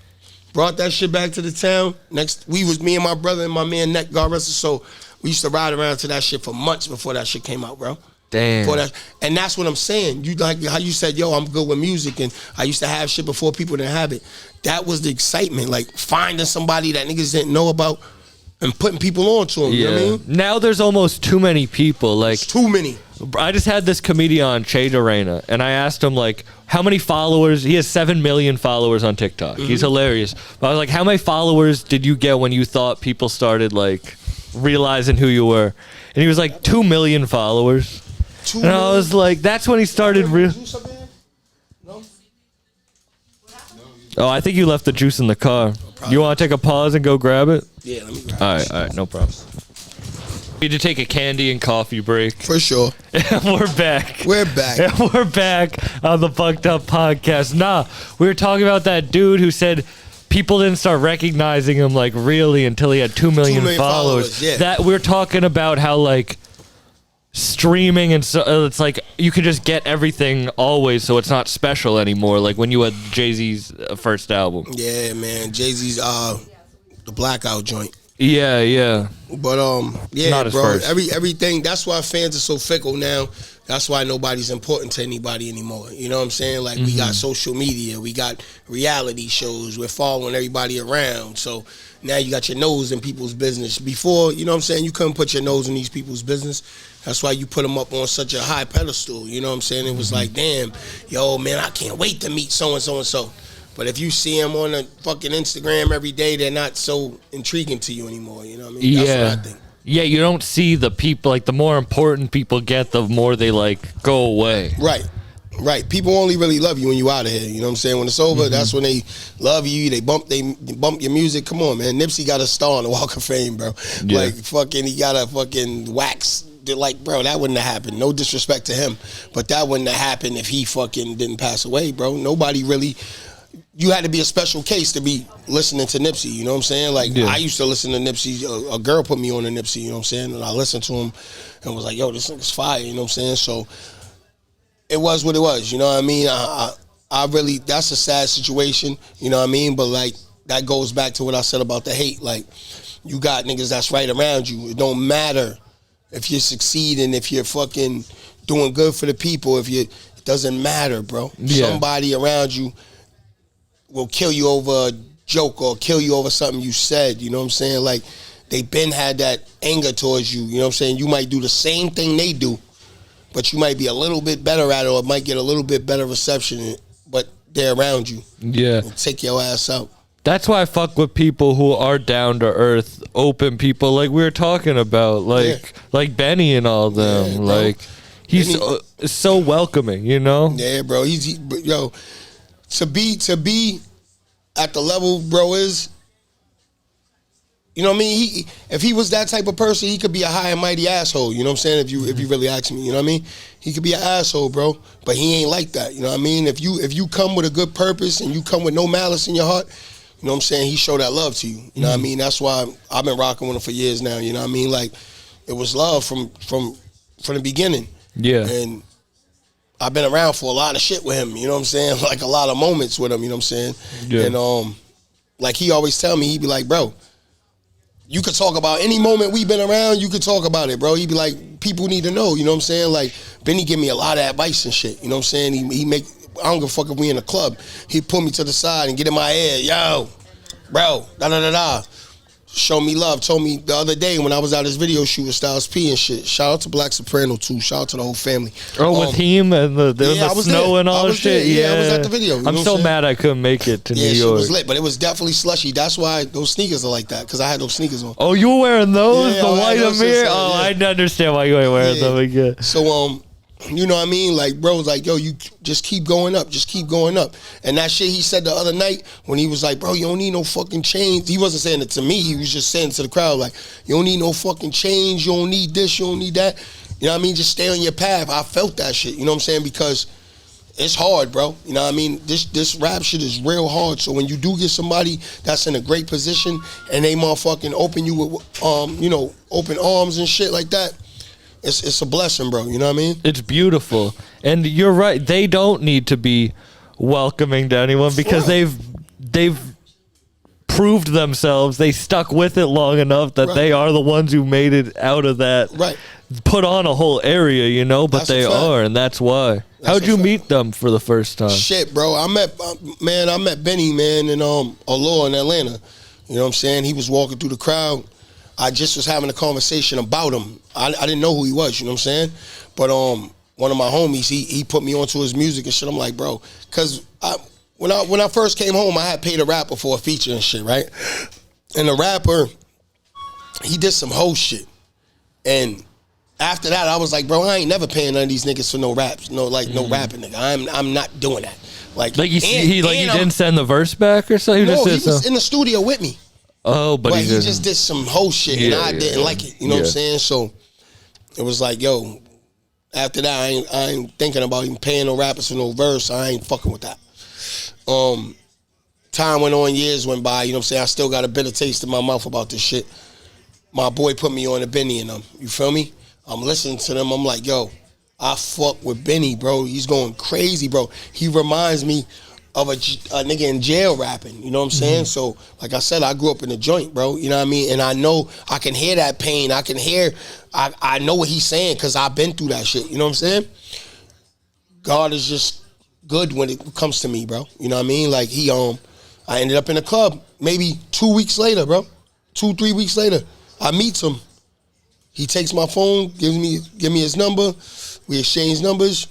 Brought that shit back to the town. Me and my brother and my man Neck, God rest his soul. We used to ride around to that shit for months before that shit came out, bro. Damn. And that's what I'm saying. You like how you said, yo, I'm good with music, and I used to have shit before people didn't have it. That was the excitement, like finding somebody that niggas didn't know about and putting people on to them. You know what I mean? Now there's almost too many people. Like it's too many. I just had this comedian on, Che Dorena, and I asked him, like, how many followers? He has 7 million followers on TikTok. He's hilarious. But I was like, how many followers did you get when you thought people started, like, realizing who you were? And he was like, 2 million followers. And I was like, that's when he started Oh, I think you left the juice in the car. You want to take a pause and go grab it? Yeah, let me grab it. All right, no problem. Need to take a candy and coffee break. For sure. We're back. We're back. We're back on the Fucked Up Podcast. Nah, we were talking about that dude who said people didn't start recognizing him like really until he had 2 million followers. Yeah. That we're talking about how like streaming and so it's like you could just get everything always, so it's not special anymore. Like when you had Jay-Z's first album. Yeah, man. Jay-Z's the Blackout joint. Yeah. But yeah, not his bro. first. Everything. That's why fans are so fickle now. That's why nobody's important to anybody anymore. You know what I'm saying? Like we got social media, we got reality shows. We're following everybody around. So now you got your nose in people's business. Before, you know what I'm saying? You couldn't put your nose in these people's business. That's why you put them up on such a high pedestal. You know what I'm saying? It was like, damn, yo, man, I can't wait to meet so and so and so. But if you see them on a fucking Instagram every day, they're not so intriguing to you anymore. You know what I mean? That's what I think. Yeah, you don't see the people, like the more important people get, the more they like go away. Right. People only really love you when you out of here. You know what I'm saying? When it's over, that's when they love you. They bump your music. Come on, man. Nipsey got a star on the Walk of Fame, bro. Yeah. Like fucking, he got a fucking wax. They're like, bro, that wouldn't have happened. No disrespect to him, but that wouldn't have happened if he fucking didn't pass away, bro. Nobody really. You had to be a special case to be listening to Nipsey, you know what I'm saying? Like, I used to listen to Nipsey. A girl put me on to Nipsey, you know what I'm saying? And I listened to him and was like, yo, this nigga's fire, you know what I'm saying? So, it was what it was, you know what I mean? I really, that's a sad situation, you know what I mean? But, like, that goes back to what I said about the hate. Like, you got niggas that's right around you. It don't matter if you're succeeding, if you're fucking doing good for the people, it doesn't matter, bro. Yeah. Somebody around you will kill you over a joke or kill you over something you said, you know what I'm saying? Like, they been had that anger towards you, you know what I'm saying? You might do the same thing they do, but you might be a little bit better at it or might get a little bit better reception, but they're around you. Yeah. And take your ass out. That's why I fuck with people who are down to earth, open people like we were talking about, like Benny and all them. Yeah, like, he's so welcoming, you know? Yeah, bro. To be at the level bro is, you know what I mean? If he was that type of person, he could be a high and mighty asshole, you know what I'm saying? If you really ask me, you know what I mean? He could be an asshole, bro, but he ain't like that, you know what I mean? If you come with a good purpose and you come with no malice in your heart, you know what I'm saying? He showed that love to you, you know what I mean? That's why I've been rocking with him for years now, you know what I mean? Like, it was love from the beginning. Yeah. And I've been around for a lot of shit with him, you know what I'm saying? Like a lot of moments with him, you know what I'm saying? Yeah. And Like he always tell me, he be like, bro, you could talk about any moment we've been around, you could talk about it, bro. He be like, people need to know, you know what I'm saying? Like, Benny give me a lot of advice and shit, you know what I'm saying? He make, I don't give a fuck if we in a club. He pull me to the side and get in my ear, yo, bro, da-da-da-da. Show me love. Told me the other day when I was at his video shoot with Styles P and shit. Shout out to Black Soprano too. Shout out to the whole family. Oh, with him and the snow there. and all that shit. Yeah, I was at the video. I'm so mad I couldn't make it to New York. Yeah, shit was lit, but it was definitely slushy. That's why those sneakers are like that, because I had those sneakers on. Oh, you were wearing those? Yeah, the white Amir? Oh, I understand why you ain't wearing them again. So, you know what I mean? Like, bro was like, yo, you just keep going up. Just keep going up. And that shit he said the other night when he was like, bro, you don't need no fucking change. He wasn't saying it to me. He was just saying it to the crowd, like, you don't need no fucking change. You don't need this. You don't need that. You know what I mean? Just stay on your path. I felt that shit. You know what I'm saying? Because it's hard, bro. You know what I mean? This rap shit is real hard. So when you do get somebody that's in a great position and they motherfucking open you with, open arms and shit like that, it's a blessing, bro. You know what I mean? It's beautiful. And you're right. They don't need to be welcoming to anyone because they've proved themselves. They stuck with it long enough that they are the ones who made it out of that. Right. Put on a whole area, you know, but they are, and that's why. How'd you meet them for the first time? Shit, bro. I met Benny, man, in Allure in Atlanta. You know what I'm saying? He was walking through the crowd. I just was having a conversation about him. I didn't know who he was, you know what I'm saying? But one of my homies, he put me onto his music and shit. I'm like, bro, because when I first came home, I had paid a rapper for a feature and shit, right? And the rapper, he did some whole shit. And after that, I was like, bro, I ain't never paying none of these niggas for no raps, no rapping, nigga. I'm not doing that. He didn't send the verse back or something? No, he was in the studio with me. Oh, but he just did some whole shit and I didn't like it. You know what I'm saying? So it was like, yo, after that, I ain't thinking about even paying no rappers for no verse. I ain't fucking with that. Time went on, years went by, you know what I'm saying? I still got a bitter taste in my mouth about this shit. My boy put me on to Benny and them. You feel me? I'm listening to them. I'm like, yo, I fuck with Benny, bro. He's going crazy, bro. He reminds me of a nigga in jail rapping, you know what I'm saying? So, like I said, I grew up in the joint, bro, you know what I mean? And I know, I can hear that pain. I can hear, I know what he's saying because I've been through that shit, you know what I'm saying? God is just good when it comes to me, bro. You know what I mean? Like, I ended up in a club maybe 2 weeks later, bro. 2-3 weeks later, I meet him. He takes my phone, give me his number. We exchange numbers.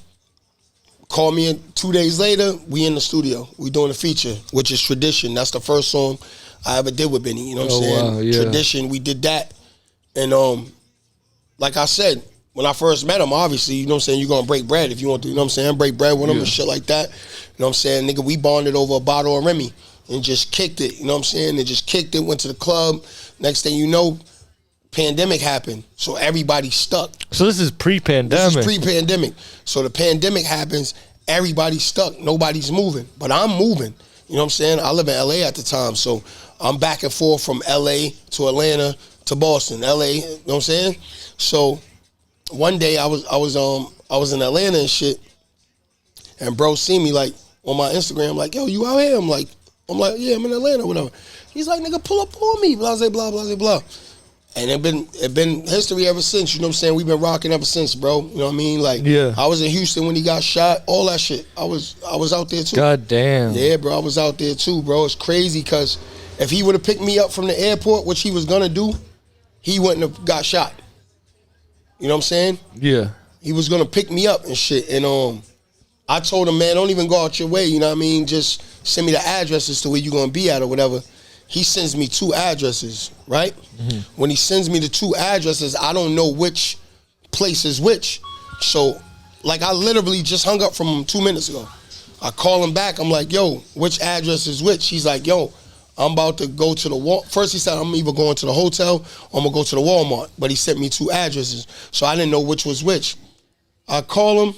Call me 2 days later, we in the studio. We doing a feature, which is Tradition. That's the first song I ever did with Benny, you know what I'm saying? Wow, yeah. Tradition, we did that. And like I said, when I first met him, obviously, you know what I'm saying, you're gonna break bread if you want to, you know what I'm saying? Break bread with him and shit like that. You know what I'm saying? Nigga, we bonded over a bottle of Remy and just kicked it, you know what I'm saying? And just kicked it, went to the club. Next thing you know, pandemic happened, so everybody stuck. So this is pre-pandemic. This is pre-pandemic. So the pandemic happens, everybody's stuck, nobody's moving. But I'm moving, you know what I'm saying? I live in LA at the time, so I'm back and forth from LA to Atlanta to Boston, LA, you know what I'm saying? So one day I was in Atlanta and shit, and bro seen me like on my Instagram, like, yo, you out here? I'm like, yeah, I'm in Atlanta, whatever. He's like, nigga, pull up on me, blah, blah, blah, blah, blah. And it been history ever since, you know what I'm saying? We've been rocking ever since, bro. You know what I mean? Like, yeah. I was in Houston when he got shot, all that shit. I was out there too. God damn. Yeah, bro, I was out there too, bro. It's crazy because if he would have picked me up from the airport, which he was gonna do, he wouldn't have got shot. You know what I'm saying? Yeah. He was gonna pick me up and shit. And I told him, man, don't even go out your way, you know what I mean? Just send me the addresses to where you're gonna be at or whatever. He sends me 2 addresses, right? Mm-hmm. When he sends me the 2 addresses, I don't know which place is which. So, like, I literally just hung up from him 2 minutes ago. I call him back. I'm like, yo, which address is which? He's like, yo, I'm about to go to the First he said, I'm either going to the hotel or I'm going to go to the Walmart. But he sent me 2 addresses. So I didn't know which was which. I call him.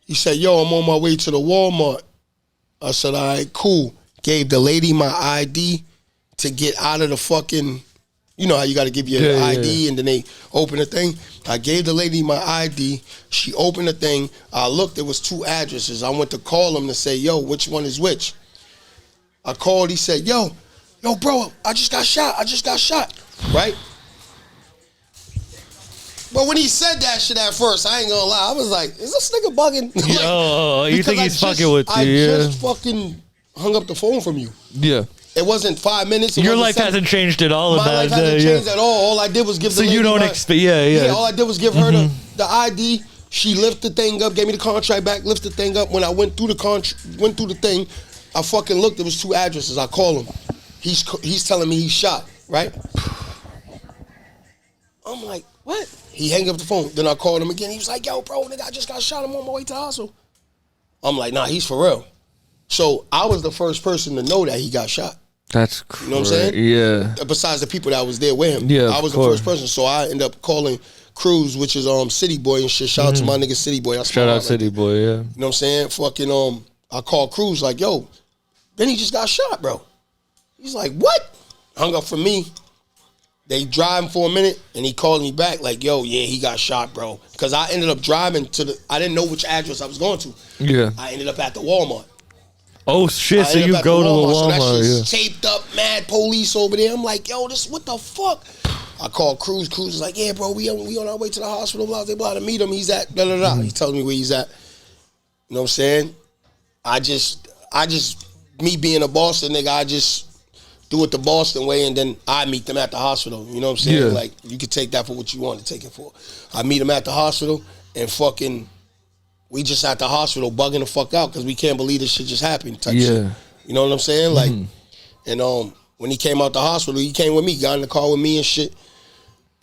He said, yo, I'm on my way to the Walmart. I said, all right, cool. Gave the lady my ID to get out of the fucking, you know how you got to give your ID and then they open the thing. I gave the lady my ID. She opened the thing. I looked, there was 2 addresses. I went to call him to say, yo, which one is which? I called, he said, yo, yo, bro, I just got shot. Right? But when he said that shit at first, I ain't gonna lie, I was like, is this nigga bugging? Like, You think he's fucking with you? I Yeah. just fucking hung up the phone from you. Yeah. It wasn't 5 minutes. Your life hasn't changed at all in My that life hasn't day. changed at all. All I did was give the So lady you don't my- expect, yeah. all I did was give her the ID. She lifted the thing up, gave me the contract back, lifted the thing up. When I went through the thing, I fucking looked. There was 2 addresses. I call him. He's telling me he's shot. Right? I'm like, what? He hang up the phone. Then I called him again. He was like, yo, bro, nigga, I just got shot. I'm on my way to the hospital. I'm like, nah, he's for real. So I was the first person to know that he got shot. That's crazy. You know what I'm saying? Yeah. Besides the people that was there with him. Yeah, I was the first person. So I ended up calling Cruz, which is City Boy and shit. Shout out to my nigga City Boy. That's Shout my out heart right City there. Boy, yeah. You know what I'm saying? Fucking I called Cruz like, yo, then he just got shot, bro. He's like, what? Hung up for me. They driving for a minute, and he called me back like, yo, yeah, he got shot, bro. Because I ended up driving I didn't know which address I was going to. Yeah. I ended up at the Walmart. Oh, shit, I so ended you up at go to the So that Walmart, shit's taped up, mad police over there. I'm like, yo, what the fuck? I called Cruz. Cruz is like, yeah, bro, we on our way to the hospital, blah, blah, blah, to meet him. He's at, blah, blah, blah. He tells me where he's at. You know what I'm saying? I just, me being a Boston nigga, I just do it the Boston way, and then I meet them at the hospital. You know what I'm saying? Yeah. Like, you can take that for what you want to take it for. I meet them at the hospital, and fucking, we just at the hospital bugging the fuck out because we can't believe this shit just happened type shit. You know what I'm saying? Like, and when he came out the hospital, he came with me, got in the car with me and shit.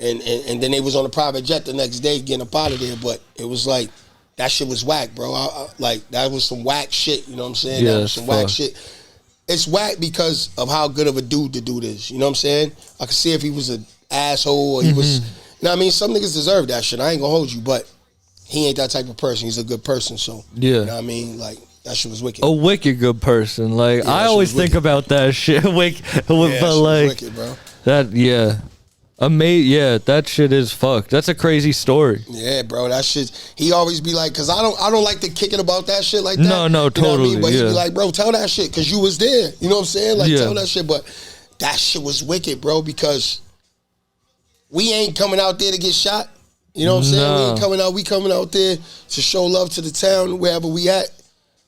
And then they was on a private jet the next day getting up out of there. But it was like, that shit was whack, bro. Like, that was some whack shit, you know what I'm saying? Yeah, that was some whack shit. It's whack because of how good of a dude the dude is. You know what I'm saying? I could see if he was an asshole or he was, you know what I mean? Some niggas deserve that shit. I ain't gonna hold you, but he ain't that type of person. He's a good person, so. Yeah. You know what I mean? Like, that shit was wicked. A wicked good person. Like, Yeah, I that always shit was think wicked. about that shit. that But shit was like, wicked, bro. that, yeah. Yeah, that shit is fucked. That's a crazy story. Yeah, bro, that shit. He always be like, cause I don't like to kick it about that shit like that. No, You know what I totally, mean? But he yeah. be like, bro, tell that shit, cause you was there. You know what I'm saying? Like, Yeah. tell that shit. But that shit was wicked, bro, because we ain't coming out there to get shot. You know what I'm saying? We No. ain't coming out. We coming out there to show love to the town wherever we at,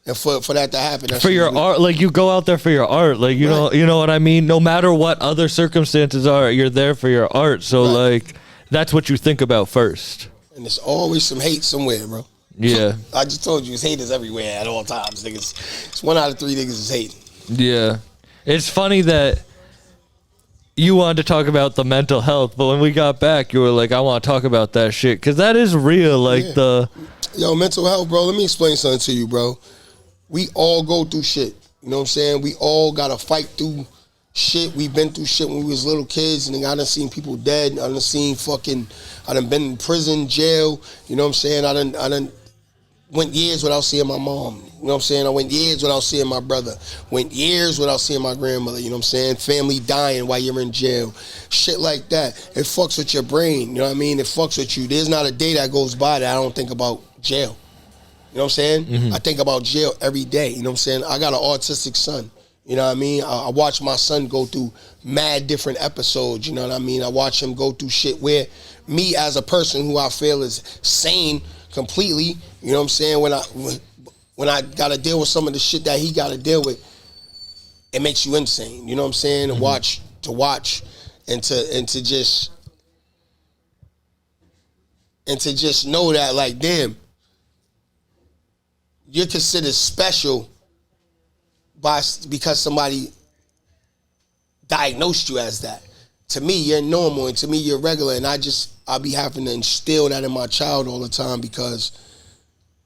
and for that to happen. That For shit your was wicked. art, like you go out there for your art, like you know what I mean. No matter what other circumstances are, you're there for your art. So Right. like, that's what you think about first. And there's always some hate somewhere, bro. Yeah, I just told you, it's haters everywhere at all times, niggas. It's 1 out of 3 niggas is hating. yeah. It's funny that you wanted to talk about the mental health, but when we got back, you were like, I want to talk about that shit because that is real. Like Yeah. Yo, mental health, bro. Let me explain something to you, bro. We all go through shit. You know what I'm saying? We all gotta fight through shit. We've been through shit when we was little kids, and I done seen people dead. I done been in prison, jail. You know what I'm saying? I done went years without seeing my mom. You know what I'm saying? I went years without seeing my brother. Went years without seeing my grandmother. You know what I'm saying? Family dying while you're in jail. Shit like that. It fucks with your brain. You know what I mean? It fucks with you. There's not a day that goes by that I don't think about jail. You know what I'm saying? I think about jail every day. You know what I'm saying? I got an autistic son. You know what I mean? I watch my son go through mad different episodes. You know what I mean? I watch him go through shit where me as a person who I feel is sane completely, you know what I'm saying? When I got to deal with some of the shit that he got to deal with, it makes you insane. You know what I'm saying? To watch and to just know that, like, damn, you're considered special because somebody diagnosed you as that. To me, you're normal, and to me, you're regular, and I'll be having to instill that in my child all the time because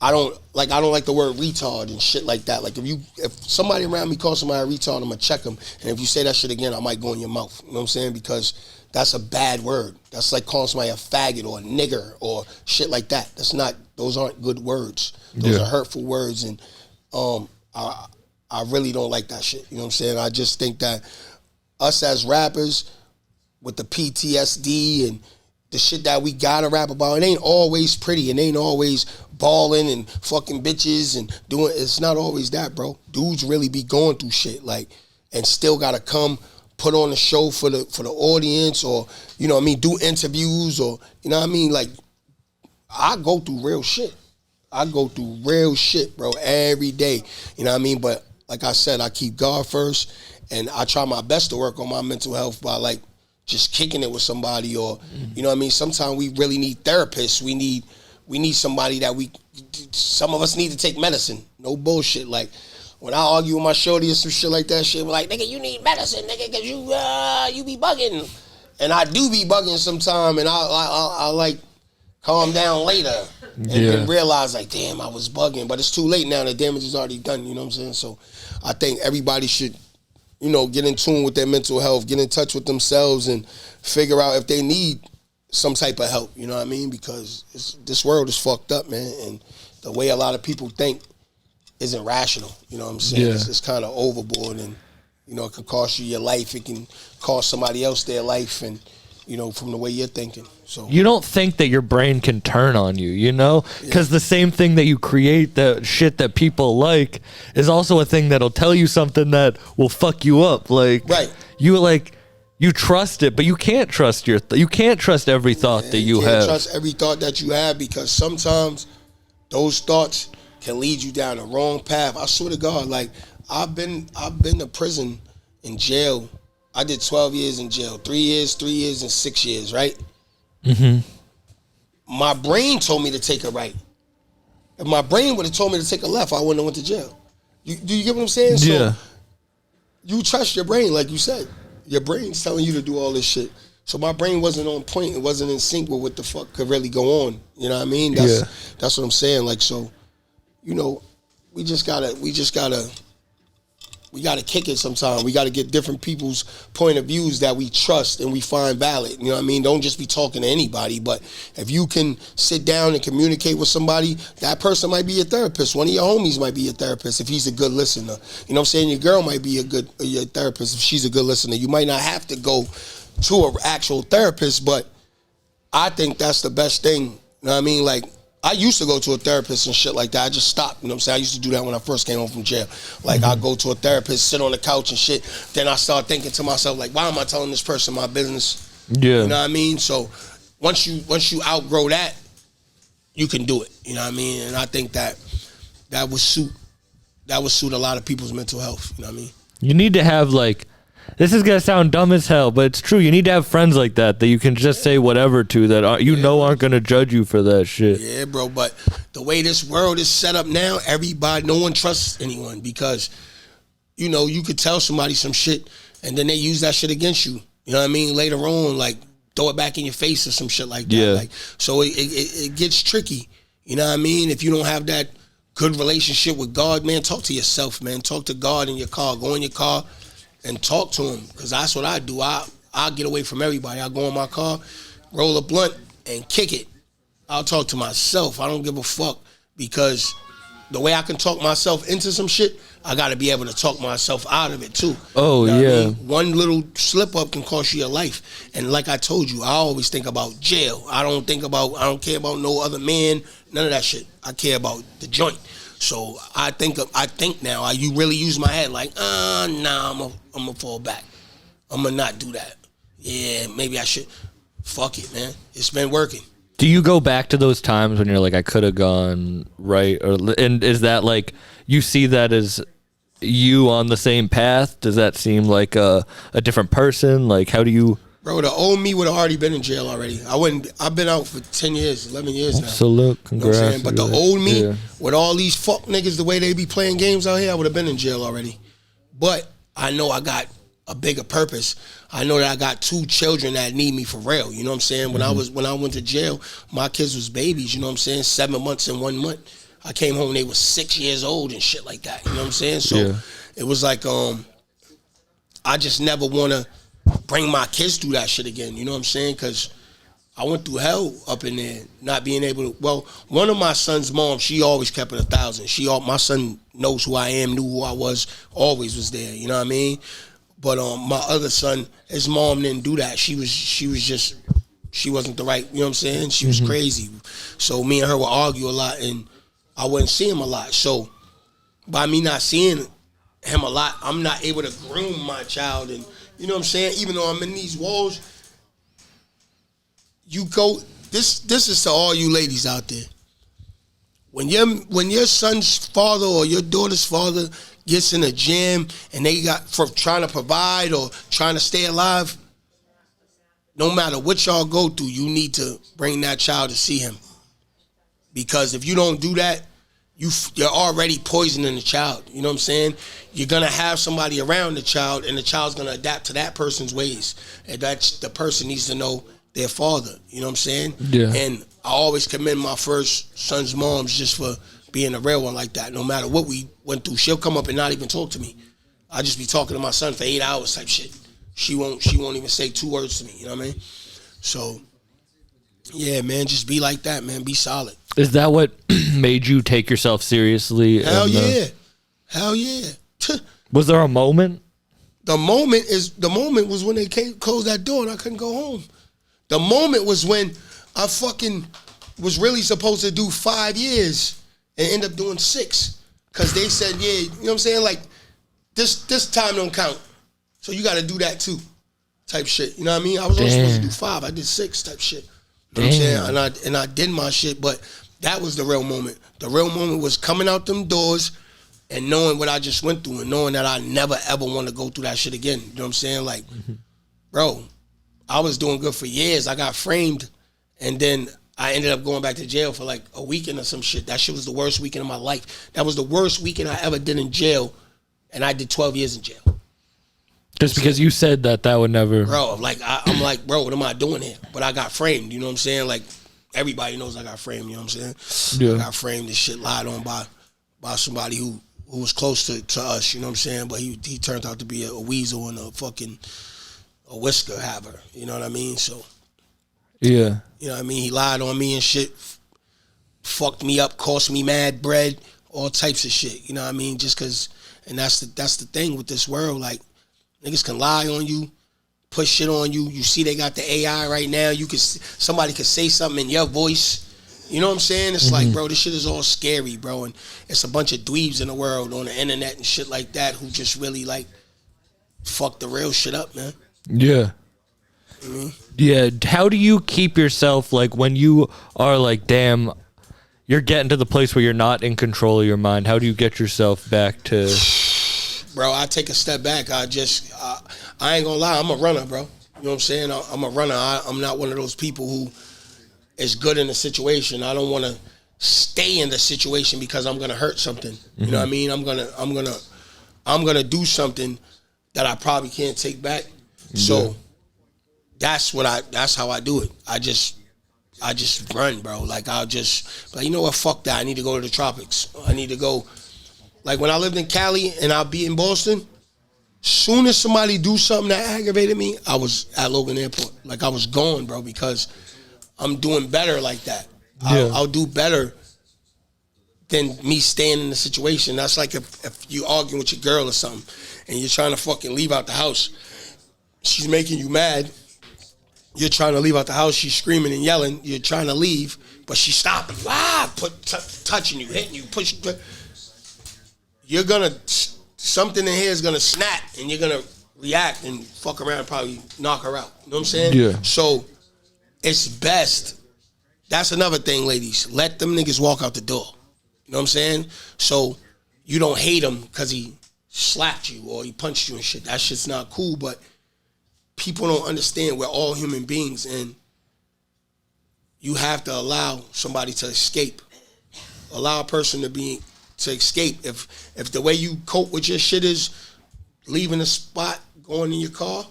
I don't like the word retard and shit like that. Like, if somebody around me calls somebody a retard, I'm gonna check them, and if you say that shit again, I might go in your mouth. You know what I'm saying? Because that's a bad word. That's like calling somebody a faggot or a nigger or shit like that. Those aren't good words. Those are hurtful words, and I really don't like that shit. You know what I'm saying? I just think that us as rappers with the PTSD and the shit that we gotta rap about, it ain't always pretty. It ain't always balling and fucking bitches and doing. It's not always that, bro. Dudes really be going through shit, like, and still gotta come put on a show for the audience, or you know what I mean, do interviews, or you know what I mean, like I go through real shit. I go through real shit, bro, every day. You know what I mean? But like I said, I keep God first, and I try my best to work on my mental health by like just kicking it with somebody, or you know what I mean. Sometimes we really need therapists. We need somebody that some of us need to take medicine. No bullshit. Like when I argue with my shorty or some shit like that, we're like, nigga, you need medicine, nigga, cause you be bugging, and I do be bugging sometime, and I like calm down later and then realize like, damn, I was bugging, but it's too late now. The damage is already done. You know what I'm saying? So I think everybody should, you know, get in tune with their mental health, get in touch with themselves, and figure out if they need some type of help. You know what I mean? Because this world is fucked up, man, and the way a lot of people think isn't rational. You know what I'm saying? Yeah. It's kind of overboard, and you know, it can cost you your life. It can cost somebody else their life, and you know, from the way you're thinking. So you don't think that your brain can turn on you, you know? Because the same thing that you create, the shit that people like, is also a thing that'll tell you something that will fuck you up. Like, you trust it, but you can't trust you can't trust every thought that you have. You can't trust every thought that you have, because sometimes those thoughts can lead you down the wrong path. I swear to God, like I've been to prison, in jail. I did 12 years in jail, 3 years, and 6 years, right? Mm-hmm. My brain told me to take a right. If my brain would have told me to take a left, I wouldn't have went to jail. Do you get what I'm saying? Yeah. So you trust your brain, like you said. Your brain's telling you to do all this shit. So my brain wasn't on point. It wasn't in sync with what the fuck could really go on. You know what I mean? That's what I'm saying. Like, so, you know, we gotta kick it sometime. We gotta get different people's point of views that we trust and we find valid. You know what I mean? Don't just be talking to anybody, but if you can sit down and communicate with somebody, that person might be your therapist. One of your homies might be your therapist if he's a good listener. You know what I'm saying? Your girl might be your therapist if she's a good listener. You might not have to go to an actual therapist, but I think that's the best thing. You know what I mean? Like, I used to go to a therapist and shit like that. I just stopped, you know what I'm saying? I used to do that when I first came home from jail. Like, I'd go to a therapist, sit on the couch and shit. Then I start thinking to myself, like, why am I telling this person my business? Yeah. You know what I mean? So once you outgrow that, you can do it. You know what I mean? And I think that would suit a lot of people's mental health. You know what I mean? You need to have, like, this is going to sound dumb as hell, but it's true. You need to have friends like that you can just say whatever to that aren't going to judge you for that shit. Yeah, bro, but the way this world is set up now, no one trusts anyone, because, you know, you could tell somebody some shit and then they use that shit against you. You know what I mean? Later on, like, throw it back in your face or some shit like that. Yeah. Like, so it gets tricky. You know what I mean? If you don't have that good relationship with God, man, talk to yourself, man. Talk to God in your car. Go in your car and talk to him, because that's what I do. I'll get away from everybody. I'll go in my car, roll a blunt, and kick it. I'll talk to myself. I don't give a fuck, because the way I can talk myself into some shit, I got to be able to talk myself out of it too. Oh, you know yeah. what I mean? One little slip up can cost you your life. And like I told you, I always think about jail. I don't care about no other man, none of that shit. I care about the joint. So I think now, you really use my head like, nah, I'm gonna fall back. I'm gonna not do that. Yeah, maybe I should. Fuck it, man. It's been working. Do you go back to those times when you're like, I could have gone right? And is that like, you see that as you on the same path? Does that seem like a different person? Like, how do you... Bro, the old me would have already been in jail already. I've been out for 10 years, 11 years now. Salute, congrats. You know what I'm saying? But the old me, with all these fuck niggas, the way they be playing games out here, I would have been in jail already. But I know I got a bigger purpose. I know that I got 2 children that need me for real. You know what I'm saying? When I went to jail, my kids was babies, you know what I'm saying? 7 months and 1 month. I came home, they were 6 years old and shit like that. You know what I'm saying? So it was like, I just never want to bring my kids through that shit again. You know what I'm saying? Because I went through hell up in there, not being able to. Well, one of my son's mom, she always kept it 1,000. My son knows who I am, knew who I was, always was there. You know what I mean? But my other son, his mom didn't do that. She wasn't the right. You know what I'm saying? She was crazy. So me and her would argue a lot, and I wouldn't see him a lot. So by me not seeing him a lot, I'm not able to groom my child and You know what I'm saying? Even though I'm in these walls, you go. This is to all you ladies out there. When your son's father or your daughter's father gets in a jam and they got for trying to provide or trying to stay alive, no matter what y'all go through, you need to bring that child to see him. Because if you don't do that, you're already poisoning the child. You know what I'm saying? You're going to have somebody around the child, and the child's going to adapt to that person's ways. And that's the person needs to know their father. You know what I'm saying? Yeah. And I always commend my first son's moms just for being a real one like that. No matter what we went through, she'll come up and not even talk to me. I'll just be talking to my son for 8 hours type shit. She won't even say 2 words to me. You know what I mean? So, yeah, man, just be like that, man. Be solid. Is that what made you take yourself seriously? Hell yeah. Hell yeah. Was there a moment? The moment was when they closed that door and I couldn't go home. The moment was when I fucking was really supposed to do 5 years and end up doing 6. Cause they said, yeah, you know what I'm saying? Like, this time don't count. So you gotta do that too. Type shit. You know what I mean? I was only supposed to do 5. I did 6 type shit. You know what I'm saying? And I did my shit, but that was the real moment. The real moment was coming out them doors and knowing what I just went through and knowing that I never ever want to go through that shit again. You know what I'm saying? Like, bro, I was doing good for years. I got framed and then I ended up going back to jail for like a weekend or some shit. That shit was the worst weekend of my life. That was the worst weekend I ever did in jail, and I did 12 years in jail. Just because you said that would never... Bro, like, I'm like, bro, what am I doing here? But I got framed, you know what I'm saying? Like, everybody knows I got framed, you know what I'm saying? Yeah. I got framed and shit lied on by somebody who was close to us, you know what I'm saying? But he turned out to be a weasel and a whisker haver, you know what I mean? So, yeah. you know what I mean? He lied on me and shit, fucked me up, cost me mad bread, all types of shit, you know what I mean? Just because, and that's the thing with this world, like, niggas can lie on you, push shit on you. You see they got the AI right now. Somebody could say something in your voice. You know what I'm saying? It's like, bro, this shit is all scary, bro. And it's a bunch of dweebs in the world on the internet and shit like that who just really like fuck the real shit up, man. Yeah. Mm-hmm. Yeah. How do you keep yourself, like, when you are like, damn, you're getting to the place where you're not in control of your mind? How do you get yourself back to... Bro, I take a step back. I ain't gonna lie, I'm a runner, bro. You know what I'm saying? I'm a runner. I'm not one of those people who is good in a situation. I don't want to stay in the situation because I'm gonna hurt something. You know what I mean? I'm gonna do something that I probably can't take back. So that's how I do it. I just run, bro. Like you know what? Fuck that. I need to go to the tropics. I need to go. Like when I lived in Cali and I'd be in Boston, soon as somebody do something that aggravated me, I was at Logan Airport. Like I was gone, bro, because I'm doing better like that. Yeah. I'll do better than me staying in the situation. That's like if you arguing with your girl or something and you're trying to fucking leave out the house. She's making you mad. You're trying to leave out the house. She's screaming and yelling. You're trying to leave, but she's stopping. Touching you, hitting you, pushing you. You're gonna, something in here is gonna snap and you're gonna react and fuck around and probably knock her out. You know what I'm saying? Yeah. So it's best. That's another thing, ladies. Let them niggas walk out the door. You know what I'm saying? So you don't hate him because he slapped you or he punched you and shit. That shit's not cool, but people don't understand we're all human beings and you have to allow somebody to escape. Allow a person to escape. If the way you cope with your shit is leaving a spot, going in your car,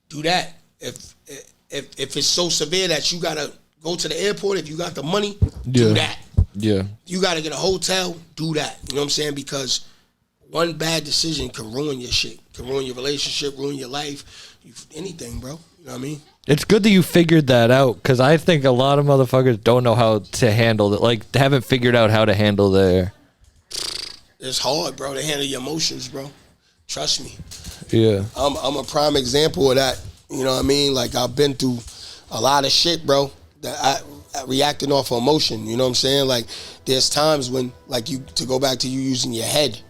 do that. If it's so severe that you gotta go to the airport, if you got the money, do that. Yeah. You gotta get a hotel, do that. You know what I'm saying? Because one bad decision can ruin your shit, can ruin your relationship, ruin your life, anything, bro. You know what I mean? It's good that you figured that out because I think a lot of motherfuckers don't know how to handle it. Like, they haven't figured out how to handle their... It's hard, bro, to handle your emotions, bro. Trust me. Yeah. I'm a prime example of that. You know what I mean? Like, I've been through a lot of shit, bro, that I reacting off of emotion. You know what I'm saying? Like, there's times when, like, to go back to you using your head,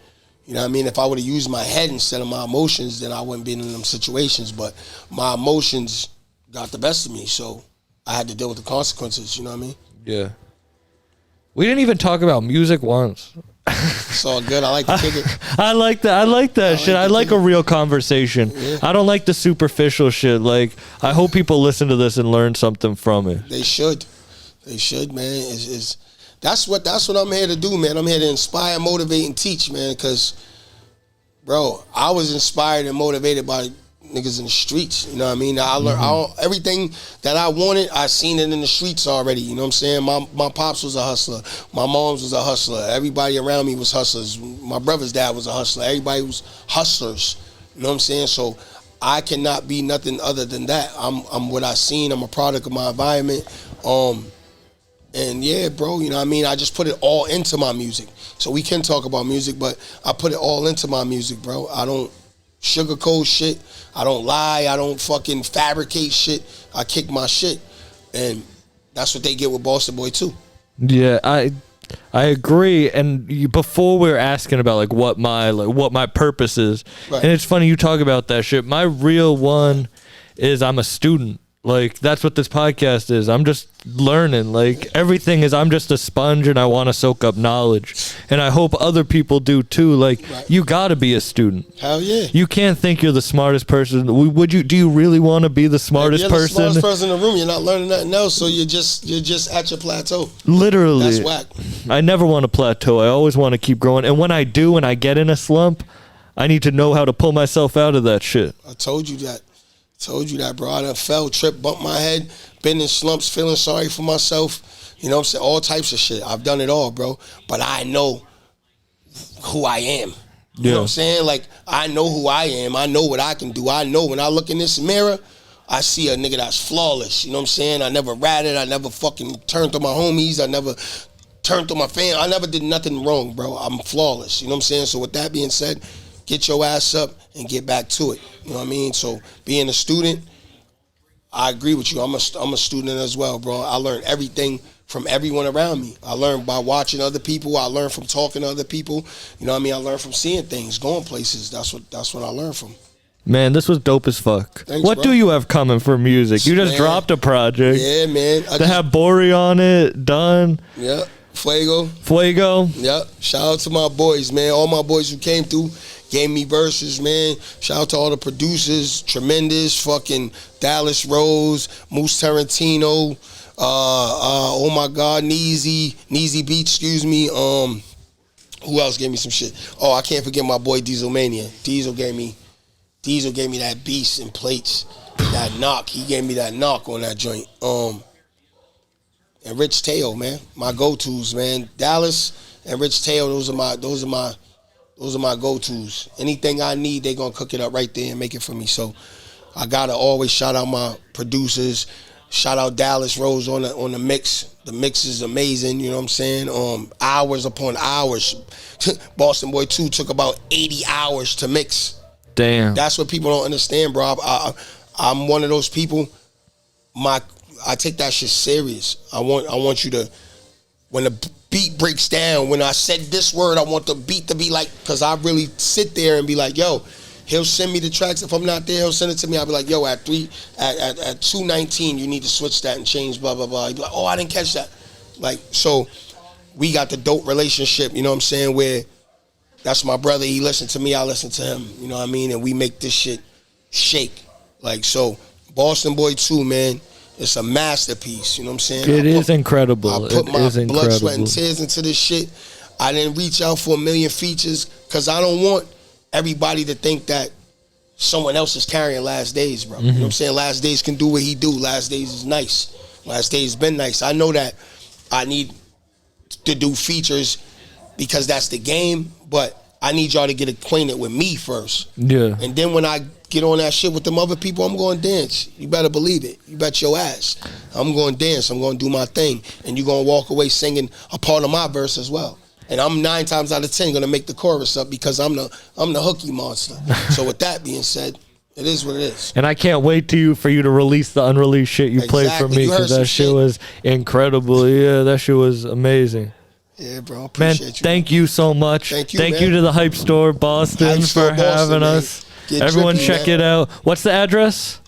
You know what I mean? If I would have used my head instead of my emotions, then I wouldn't be in them situations. But my emotions got the best of me, so I had to deal with the consequences. You know what I mean? Yeah. We didn't even talk about music once. It's all good. I like to kick it. I like that. I like that shit. I like a real conversation. Yeah. I don't like the superficial shit. Like, I hope people listen to this and learn something from it. They should. They should, man. That's what I'm here to do, man. I'm here to inspire, motivate, and teach, man. Because, bro, I was inspired and motivated by niggas in the streets. You know what I mean? I learned everything that I wanted. I seen it in the streets already. You know what I'm saying? My pops was a hustler. My mom's was a hustler. Everybody around me was hustlers. My brother's dad was a hustler. Everybody was hustlers. You know what I'm saying? So I cannot be nothing other than that. I'm what I seen. I'm a product of my environment. And yeah, bro, you know what I mean? I just put it all into my music. So we can talk about music, but I put it all into my music, bro. I don't sugarcoat shit. I don't lie. I don't fucking fabricate shit. I kick my shit. And that's what they get with Boston Boy too. Yeah, I agree. And before we were asking about like what my purpose is, Right. and it's funny you talk about that shit. My real one is I'm a student. Like, that's what this podcast is. I'm just learning. Like, everything is, I'm just a sponge and I want to soak up knowledge. And I hope other people do too. Like, Right. You got to be a student. Hell yeah. You can't think you're the smartest person. Do you really want to be the smartest You're the person? smartest person in the room. You're not learning nothing else, so you're just at your plateau. Literally. That's whack. I never want to plateau. I always want to keep growing. And when I do, and I get in a slump, I need to know how to pull myself out of that shit. I told you that. Bro. I done fell, tripped, bumped my head, been in slumps, feeling sorry for myself. You know what I'm saying? All types of shit. I've done it all, bro. But I know who I am. You know what I'm saying? Like, I know who I am. I know what I can do. I know when I look in this mirror, I see a nigga that's flawless. You know what I'm saying? I never ratted. I never fucking turned on my homies. I never turned on my fam. I never did nothing wrong, bro. I'm flawless. You know what I'm saying? So with that being said, get your ass up and get back to it. You know what I mean? So being a student, I agree with you. I'm a student as well, bro. I learned everything from everyone around me. I learned by watching other people. I learned from talking to other people. You know what I mean? I learned from seeing things, going places. That's what I learned from. Man, this was dope as fuck. Thanks, what bro. do you have coming for music? You just Man. dropped a project. Yeah, man. To have Bori on it, done. Yeah. Fuego. Yep. Shout out to my boys, man. All my boys who came through, gave me verses, man. Shout out to all the producers, Tremendous, fucking Dallas Rose, Moose Tarantino, oh my God, Neezy Beach, excuse me. Who else gave me some shit? Oh, I can't forget my boy Diesel Mania. Diesel gave me that beast and plates, that knock. He gave me that knock on that joint. And Rich Teo, man, my go-tos, man. Dallas and Rich Teo, those are my go-tos. Anything I need, they gonna cook it up right there and make it for me. So I gotta always shout out my producers. Shout out Dallas Rose on the mix. The mix is amazing, you know what I'm saying? Hours upon hours. Boston Boy 2 took about 80 hours to mix. Damn. That's what people don't understand, bro. I'm one of those people. I take that shit serious. I want you to, when the beat breaks down, when I said this word, I want the beat to be like, because I really sit there and be like, yo, he'll send me the tracks. If I'm not there, he'll send it to me. I'll be like, yo, at 2:19, you need to switch that and change blah, blah, blah. He'll be like, oh, I didn't catch that. Like, so we got the dope relationship, you know what I'm saying, where that's my brother. He listened to me, I listen to him, you know what I mean? And we make this shit shake. Like, so Boston Boy 2, man, it's a masterpiece, you know what I'm saying? It is incredible. I put my is blood, incredible. sweat, and tears into this shit. I didn't reach out for a million features because I don't want everybody to think that someone else is carrying Last Days, bro. You know what I'm saying? Last Days can do what he do. Last Days is nice. Last Days been nice. I know that I need to do features because that's the game, but I need y'all to get acquainted with me first. Yeah. And then when I get on that shit with them other people, I'm going to dance. You better believe it. You bet your ass. I'm going to dance. I'm going to do my thing. And you're going to walk away singing a part of my verse as well. And I'm 9 times out of 10 going to make the chorus up because I'm the hooky monster. So with that being said, it is what it is. And I can't wait for you to release the unreleased shit you played for Exactly. me You heard because that some shit shit. was incredible. Yeah, that shit was amazing. Yeah, bro. Man, Appreciate you. thank you so much. Thank you, Thank man. you to the Hype Store Boston Hype Store for Boston, having man. us. Get Everyone drippy, check man. it out. What's the address?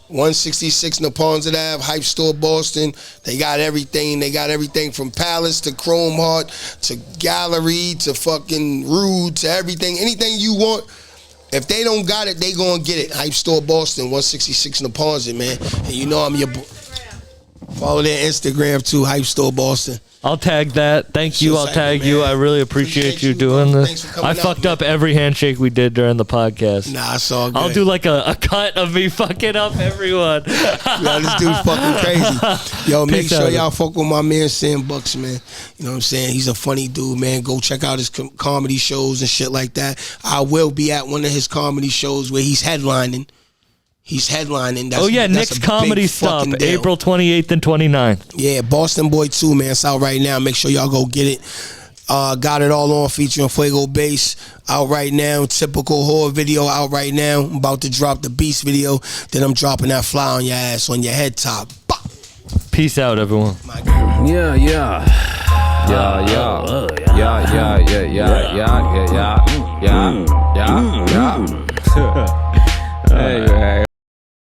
166 Neponset Ave, Hype Store Boston. They got everything. They got everything from Palace to Chrome Heart to Gallery to fucking Rude to everything. Anything you want. If they don't got it, they gonna get it. Hype Store Boston, 166 Neponset, man. And you know I'm your... Follow their Instagram too, Hype Store Boston. I'll tag that. Thank you. I'll Shit's tag like, you. man. I really appreciate you Appreciate you, doing bro. this. Thanks for coming I out, fucked man. up every handshake we did during the podcast. Nah, it's all good. I'll do like a cut of me fucking up everyone. Yo, this dude's fucking crazy. Yo, make Peace sure out. y'all fuck with my man Sam Bucks, man. You know what I'm saying? He's a funny dude, man. Go check out his comedy shows and shit like that. I will be at one of his comedy shows where he's headlining. He's headlining. That's, Oh yeah, that's Nick's a Comedy big Stop, fucking deal. April 28th and 29th. Yeah, Boston Boy 2, man. It's out right now. Make sure y'all go get it. Got it all on featuring Fuego Bass out right now. Typical horror video out right now. I'm about to drop the Beast video. Then I'm dropping that fly on your ass on your head top. Bah! Peace out, everyone. Yeah, yeah. Yeah, yeah. Yeah, yeah, yeah, yeah, yeah, yeah, yeah, yeah, yeah, yeah.